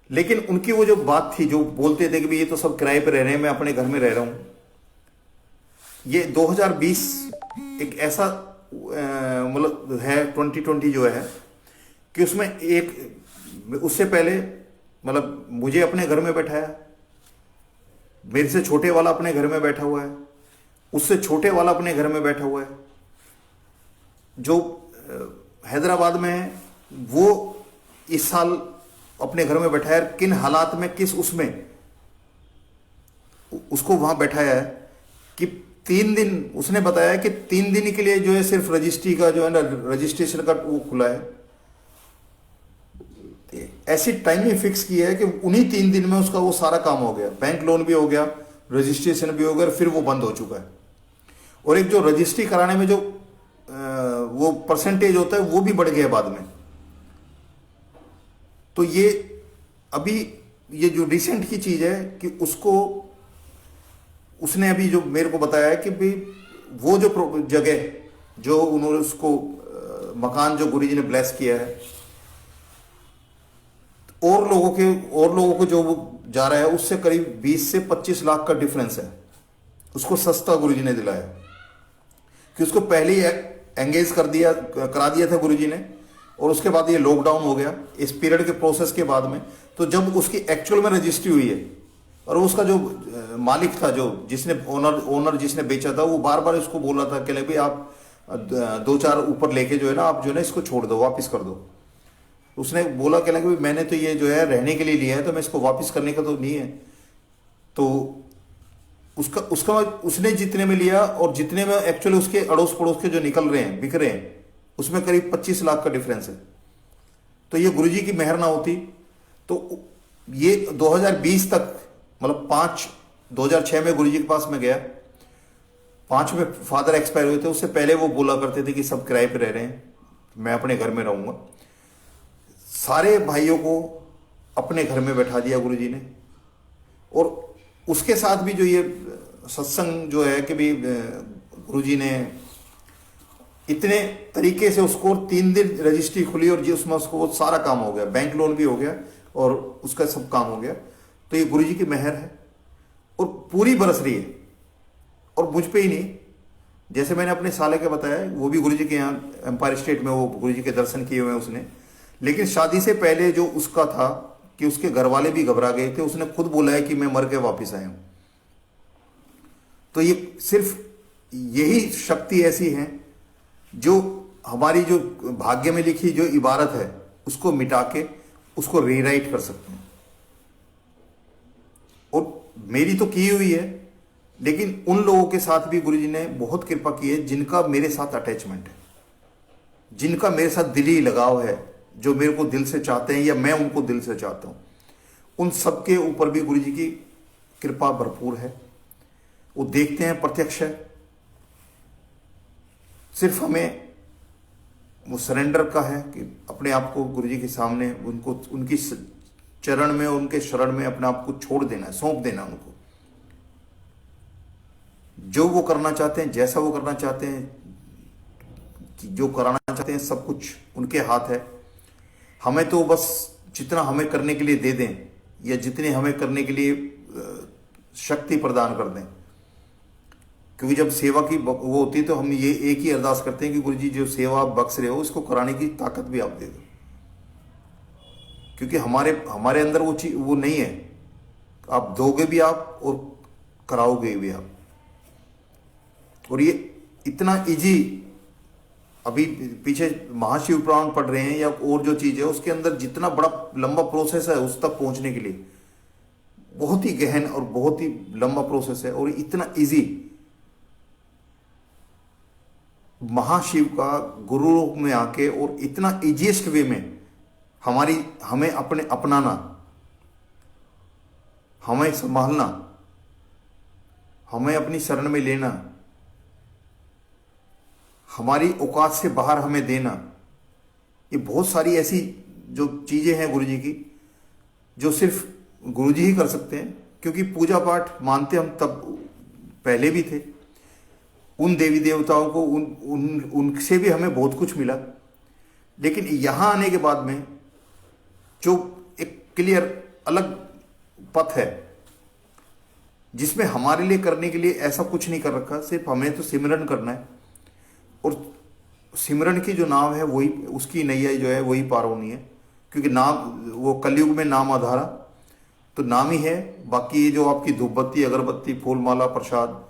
लेकिन उनकी वो जो बात थी, जो बोलते थे कि भाई ये तो सब किराए पे रह रहे हैं, मैं अपने घर में रह रहा हूं। ये 2020 एक ऐसा मतलब है 2020 जो है कि उसमें एक, उससे पहले मतलब मुझे अपने घर में बैठाया, मेरे से छोटे वाला अपने घर में बैठा हुआ है, उससे छोटे वाला अपने घर में बैठा हुआ है, जो हैदराबाद में है वो इस साल अपने घर में बैठाया है। किन हालात में, किस उसमें उसको वहां बैठाया है कि 3 दिन, उसने बताया कि 3 दिन के लिए जो है सिर्फ रजिस्ट्री का जो है ना, रजिस्ट्रेशन का वो खुला है। ऐसी टाइमिंग फिक्स की है कि उन्हीं 3 दिन में उसका वो सारा काम हो गया, बैंक लोन भी हो गया, रजिस्ट्रेशन भी हो गया, फिर वो बंद हो चुका है। और एक जो रजिस्ट्री कराने में जो वो परसेंटेज होता है वो भी बढ़ गया बाद में। तो ये अभी ये जो रिसेंट की चीज है कि उसने अभी जो मेरे को बताया है कि भाई वो जो जगह जो उन्होंने उसको मकान जो गुरुजी ने ब्लेस किया है, और लोगों को जो वो जा रहा है उससे करीब 20 से 25 लाख का डिफरेंस है। उसको सस्ता गुरुजी ने दिलाया कि उसको पहले ही एंगेज करा दिया था गुरुजी ने, और उसके बाद ये लॉकडाउन हो गया इस पीरियड के प्रोसेस के बाद में। तो जब उसकी एक्चुअल में रजिस्ट्री हुई है और उसका जो मालिक था, जो जिसने ओनर जिसने बेचा था, वो बार बार इसको बोल रहा था कि भाई आप 2-4 ऊपर लेके जो है ना, आप जो है ना इसको छोड़ दो, वापस कर दो। उसने बोला कि भाई मैंने तो ये जो है रहने के लिए लिया है, तो मैं इसको वापस करने का तो नहीं है। तो उसका उसने जितने में लिया और जितने में एक्चुअली उसके अड़ोस पड़ोस के जो निकल रहे हैं, बिक रहे हैं, उसमें करीब 25 लाख का डिफरेंस है। तो ये गुरुजी की मेहर ना होती तो ये 2020 तक, मतलब 2006 में गुरुजी के पास में गया, 5 में फादर एक्सपायर हुए थे। उससे पहले वो बोला करते थे कि सब किराए पे रह रहे हैं, मैं अपने घर में रहूंगा। सारे भाइयों को अपने घर में बैठा दिया गुरुजी ने, और उसके साथ भी जो ये सत्संग जो है कि भी गुरुजी ने इतने तरीके से उसको 3 दिन रजिस्ट्री खुली और जी उसमें उसको वो सारा काम हो गया, बैंक लोन भी हो गया और उसका सब काम हो गया। तो ये गुरुजी की मेहर है और पूरी बरस रही है। और मुझ पे ही नहीं, जैसे मैंने अपने साले के बताया, वो भी गुरुजी के यहाँ एम्पायर स्टेट में वो गुरुजी के दर्शन किए हुए हैं उसने। लेकिन शादी से पहले जो उसका था कि उसके घर वाले भी घबरा गए थे, उसने खुद बोला है कि मैं मर के वापिस आया हूं। तो ये सिर्फ यही शक्ति ऐसी है जो हमारी जो भाग्य में लिखी जो इबारत है उसको मिटा के उसको रीराइट कर सकते हैं। और मेरी तो की हुई है, लेकिन उन लोगों के साथ भी गुरुजी ने बहुत कृपा की है जिनका मेरे साथ अटैचमेंट है, जिनका मेरे साथ दिली लगाव है, जो मेरे को दिल से चाहते हैं या मैं उनको दिल से चाहता हूं, उन सबके ऊपर भी गुरुजी की कृपा भरपूर है। वो देखते हैं, प्रत्यक्ष है। सिर्फ हमें वो सरेंडर का है कि अपने आप को गुरुजी के सामने उनको, उनकी चरण में, उनके शरण में अपने आप को छोड़ देना है, सौंप देना उनको। जो वो करना चाहते हैं, जैसा वो करना चाहते हैं, जो कराना चाहते हैं, सब कुछ उनके हाथ है। हमें तो बस जितना हमें करने के लिए दे दें या जितने हमें करने के लिए शक्ति प्रदान कर दें। क्योंकि जब सेवा की वो होती है तो हम ये एक ही अरदास करते हैं कि गुरुजी जो सेवा आप बख्श रहे हो उसको कराने की ताकत भी आप दे दो, क्योंकि हमारे अंदर वो चीज वो नहीं है। आप दोगे भी आप और कराओगे भी आप। और ये इतना इजी, अभी पीछे महाशिव पुराण पढ़ रहे हैं या और जो चीज है उसके अंदर जितना बड़ा लंबा प्रोसेस है उस तक पहुंचने के लिए, बहुत ही गहन और बहुत ही लंबा प्रोसेस है। और इतना इजी महाशिव का गुरु रूप में आके और इतना इजीएस्ट वे में हमें अपने अपनाना, हमें संभालना, हमें अपनी शरण में लेना, हमारी औकात से बाहर हमें देना, ये बहुत सारी ऐसी जो चीजें हैं गुरुजी की जो सिर्फ गुरुजी ही कर सकते हैं। क्योंकि पूजा पाठ मानते हम तब पहले भी थे, उन देवी देवताओं को उनसे भी हमें बहुत कुछ मिला। लेकिन यहां आने के बाद में जो एक क्लियर अलग पथ है जिसमें हमारे लिए करने के लिए ऐसा कुछ नहीं कर रखा, सिर्फ हमें तो सिमरन करना है। और सिमरन की जो नाम है वही, उसकी नैया जो है वही पार होनी है। क्योंकि नाम, वो कलयुग में नाम आधारा, तो नाम ही है। बाकी ये जो आपकी धूप बत्ती, अगरबत्ती, फूल माला, प्रसाद,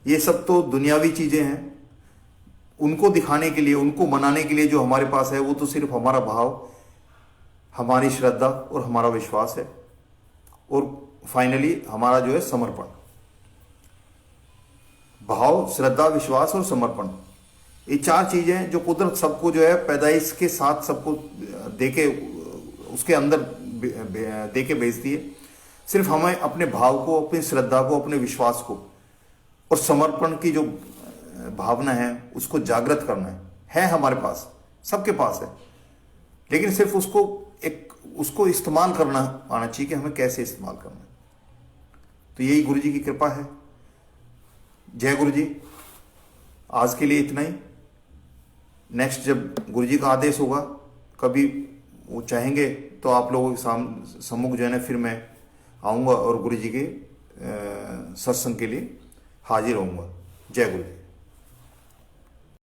ये सब तो दुनियावी चीजें हैं। उनको दिखाने के लिए, उनको मनाने के लिए जो हमारे पास है वो तो सिर्फ हमारा भाव, हमारी श्रद्धा और हमारा विश्वास है। और फाइनली हमारा जो है समर्पण। भाव, श्रद्धा, विश्वास और समर्पण, ये चार चीजें जो कुदरत सबको जो है पैदाइश के साथ सबको देके उसके अंदर देके भेजती है। सिर्फ हमें अपने भाव को, अपनी श्रद्धा को, अपने विश्वास को और समर्पण की जो भावना है उसको जागृत करना है हमारे पास, सबके पास है। लेकिन सिर्फ उसको इस्तेमाल करना आना चाहिए कि हमें कैसे इस्तेमाल करना है। तो यही गुरुजी की कृपा है। जय गुरुजी। आज के लिए इतना ही। नेक्स्ट जब गुरुजी का आदेश होगा, कभी वो चाहेंगे तो आप लोगों के सम्मुख जो है ना फिर मैं आऊँगा और गुरुजी के सत्संग के लिए हाजिर होऊंगा। जय गुरुजी।